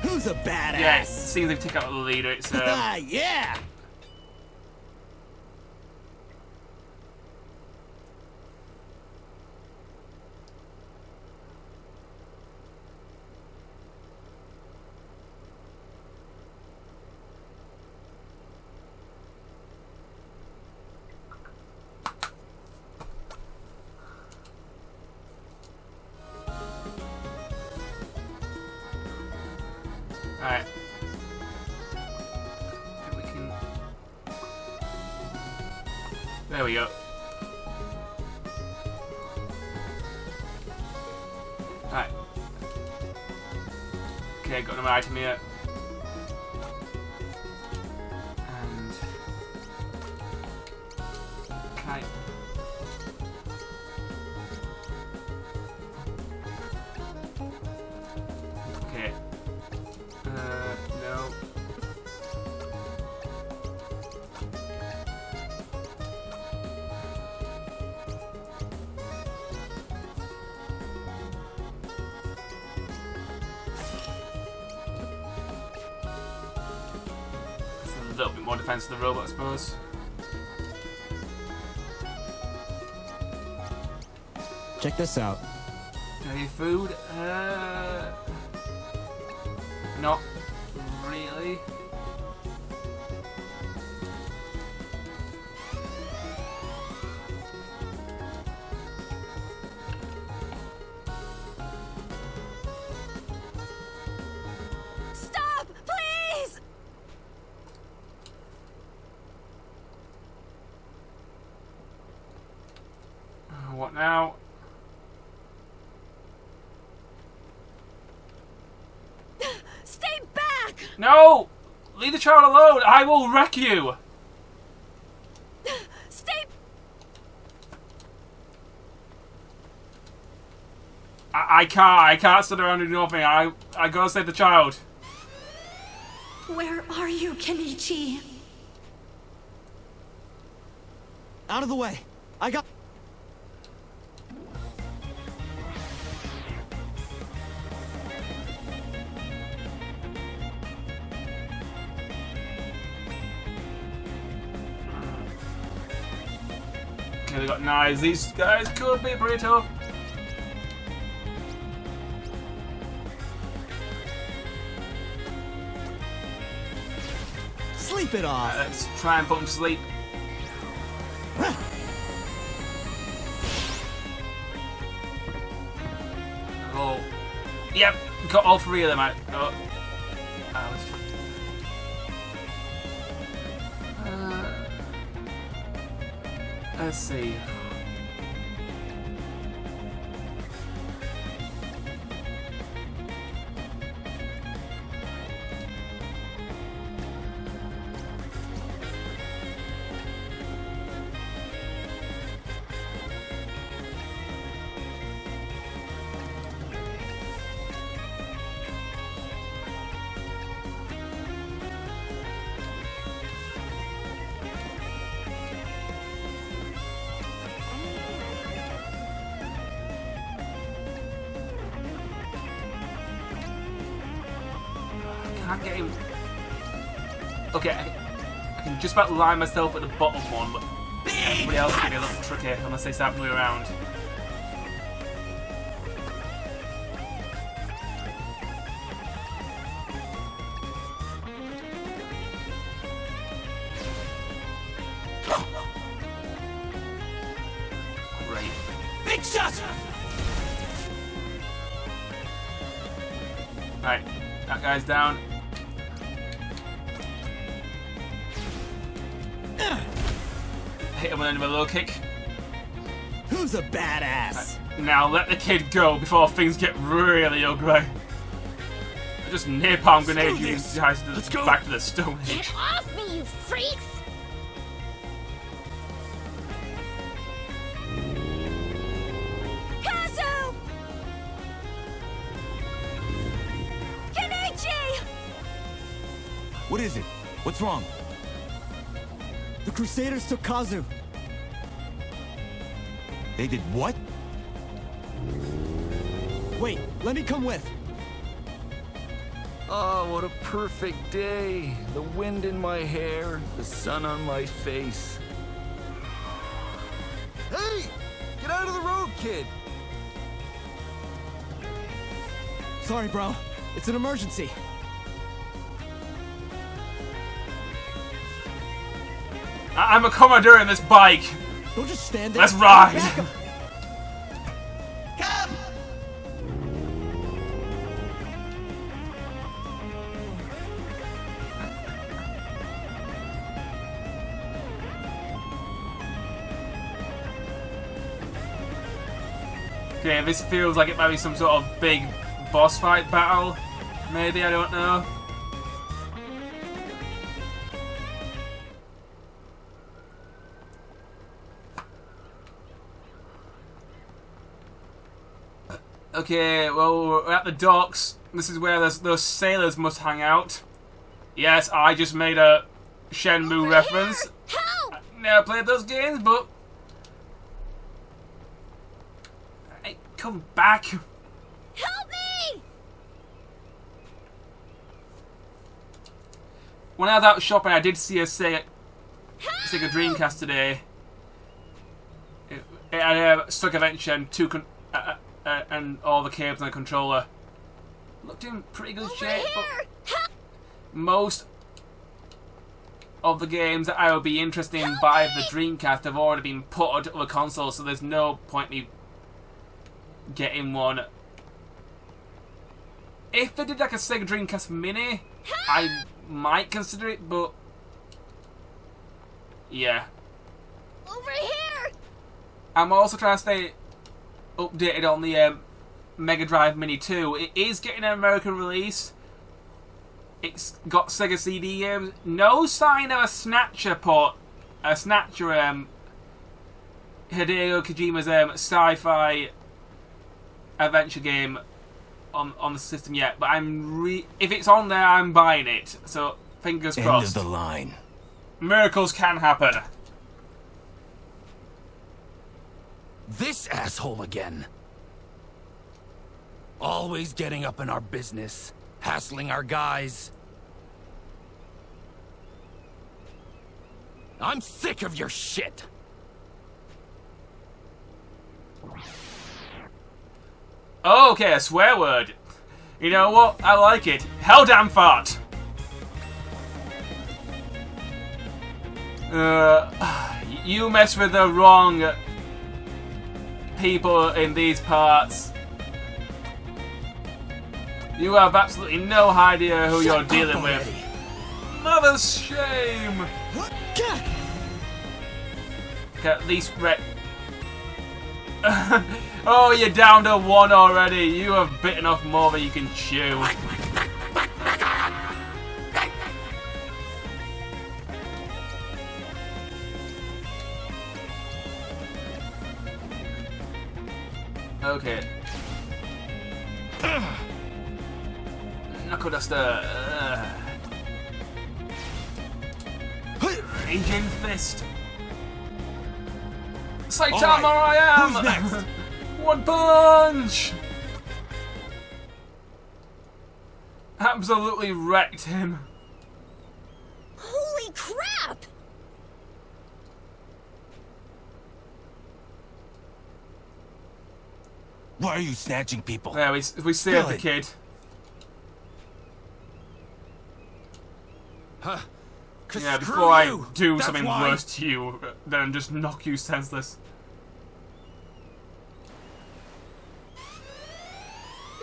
Who's a badass? Yeah, it seems like take out the leader. It's yeah. Alright. We can... There we go. Alright. Okay, got another item here. And... Okay. Okay. No. That's a little bit more defense to the robot, I suppose. Check this out. Any food? Not really. Stop, please! What now? Stay back! No! Leave the child alone! I will wreck you! Stay... I can't sit around and do nothing. I gotta save the child. Where are you, Kenichi? Out of the way. I got... Okay, they got knives. These guys could be pretty tough. Sleep it off. Let's try and put him to sleep. Oh, Yep, got all 3 of them out. Oh. Let's see. Can't get him. Okay, I can just about line myself at the bottom one, but everybody else can be a little tricky unless they start moving around. Great. Big shot! Right, that guy's down. Hit him with another low kick. Who's a badass? Right, now let the kid go before things get really ugly. Just napalm grenade you guys back to the Stone Age. Get off me, you freaks! Kazu! Kenichi! What is it? What's wrong? The Crusaders took Kazu. They did what? Wait, let me come with. Oh, what a perfect day. The wind in my hair, the sun on my face. Hey! Get out of the road, kid! Sorry, bro. It's an emergency. I'm a commodore in this bike. Don't just stand there. Let's ride. Back up. Come! Okay, this feels like it might be some sort of big boss fight battle. Maybe, I don't know. Okay, well, we're at the docks. This is where those sailors must hang out. Yes, I just made a Shenmue reference. Help! I never played those games, but... Hey, come back. Help me! When I was out shopping, I did see a Sega Dreamcast today. It had a Stuck Adventure and and all the cables and the controller. Looked in pretty good shape, but most of the games that I would be interested in by the Dreamcast have already been put onto other consoles, so there's no point in me getting one. If they did like a Sega Dreamcast Mini, I might consider it, but yeah. Over here! I'm also trying to stay updated on the Mega Drive Mini 2. It is getting an American release. It's got Sega CD games. No sign of a Snatcher port. A Snatcher, Hideo Kojima's sci-fi adventure game on the system yet. But if it's on there, I'm buying it. So fingers crossed. End of the line. Miracles can happen. This asshole again. Always getting up in our business, hassling our guys. I'm sick of your shit. Okay, a swear word. You know what? I like it. Hell damn fart. You mess with the wrong people in these parts. You have absolutely no idea who you're dealing with. Mother's shame! Okay, at least oh, you're down to 1 already. You have bitten off more than you can chew. Okay. Knuckle duster. Raging fist. Saitama, I am. Who's next? One punch. Absolutely wrecked him. Holy crap! Why are you snatching people? There, we saved the kid. Huh? Yeah, before I do something worse to you, then just knock you senseless.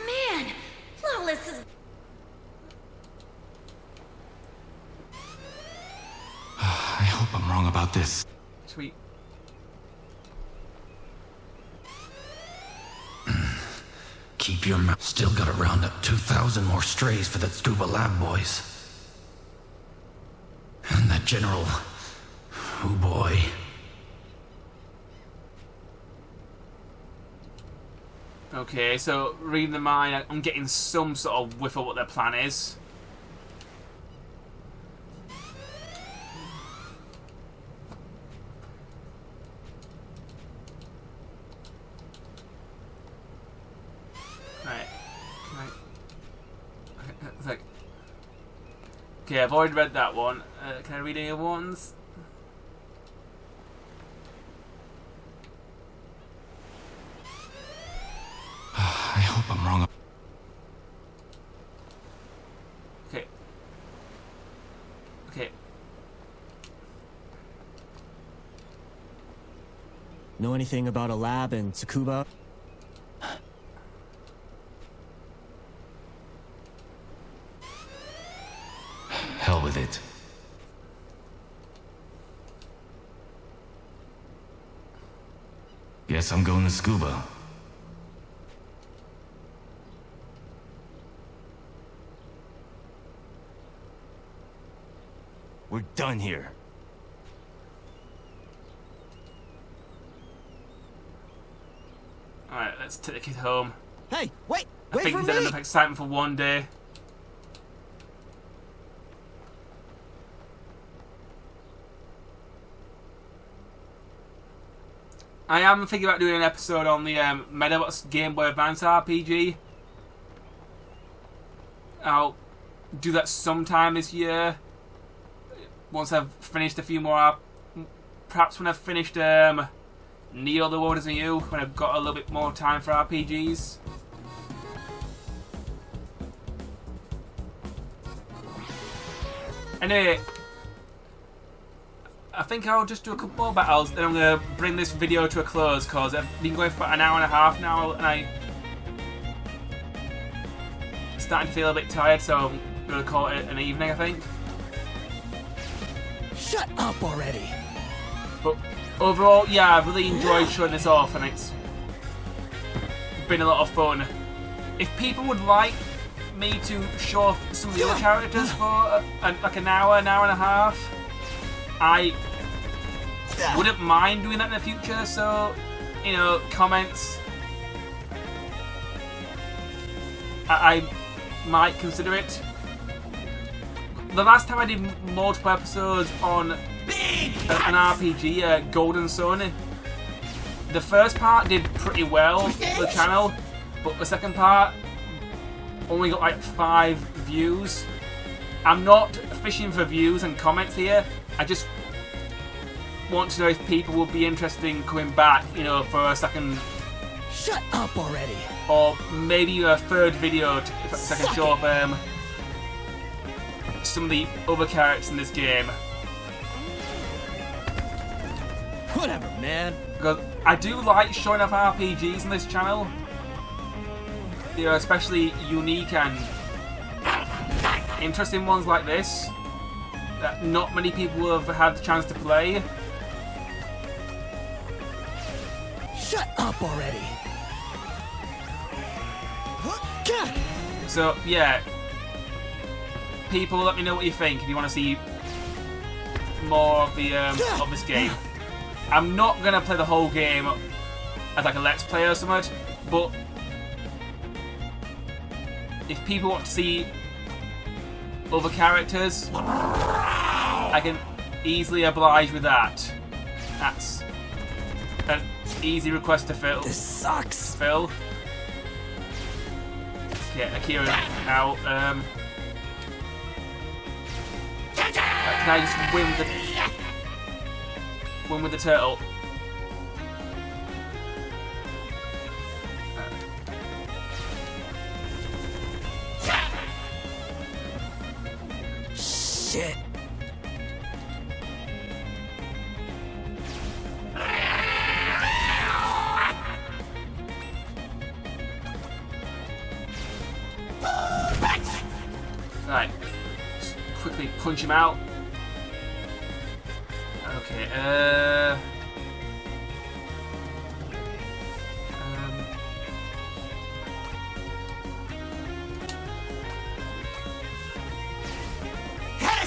Man, Flawless is... I hope I'm wrong about this. Sweet. Keep your mouth. Still gotta round up 2,000 more strays for that scuba lab boys. And that general... Oh boy. Okay, so reading the mind, I'm getting some sort of whiff of what their plan is. Right. Okay, I've already read that one. Can I read any other ones? I hope I'm wrong. Okay. Okay. Know anything about a lab in Tsukuba? Hell with it. Guess I'm going to scuba. We're done here. Alright, let's take the kid home. Hey, wait! I Wait think for he's me! had enough excitement for one day. I am thinking about doing an episode on the Medabots Game Boy Advance RPG. I'll do that sometime this year. Once I've finished a few more, perhaps when I've finished Neo the World Is You, when I've got a little bit more time for RPGs. Anyway, I think I'll just do a couple more battles, then I'm going to bring this video to a close, because I've been going for an hour and a half now, and I'm starting to feel a bit tired, so I'm going to call it an evening, I think. Shut up already! But overall, yeah, I've really enjoyed showing this off, and it's been a lot of fun. If people would like me to show off some of the other characters for like an hour and a half, I wouldn't mind doing that in the future, so, you know, comments. I might consider it. The last time I did multiple episodes on an RPG, Golden Sun, the first part did pretty well for the channel, but the second part only got like 5 views. I'm not fishing for views and comments here. I just want to know if people would be interested in coming back, you know, for a second. Shut up already! Or maybe a third video if I can show off some of the other characters in this game. Whatever, man. Because I do like showing off RPGs on this channel. There are especially unique and interesting ones like this that not many people have had the chance to play. Shut up already! So yeah, people, let me know what you think if you want to see more of the of this game. I'm not gonna play the whole game as like a let's play or something, but if people want to see other characters, I can easily oblige with that. That's an easy request to fill. This sucks. Phil. Okay, Akira out. Can I just win with the turtle? Shit. Right. Just quickly punch him out. Okay,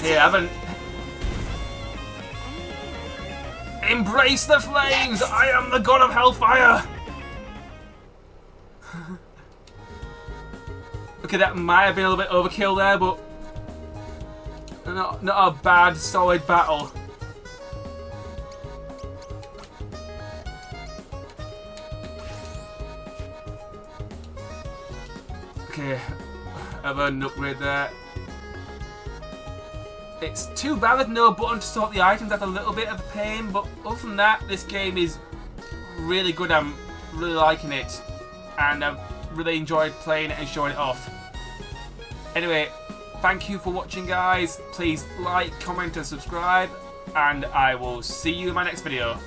Here, I haven't. Embrace the flames! I am the god of hellfire! Okay, that might have been a little bit overkill there, but not a bad, solid battle. Okay, have an upgrade there. It's too bad there's no button to sort the items. That's a little bit of a pain, but other than that, this game is really good. I'm really liking it, and I've really enjoyed playing it and showing it off. Anyway, thank you for watching, guys. Please like, comment, and subscribe, and I will see you in my next video.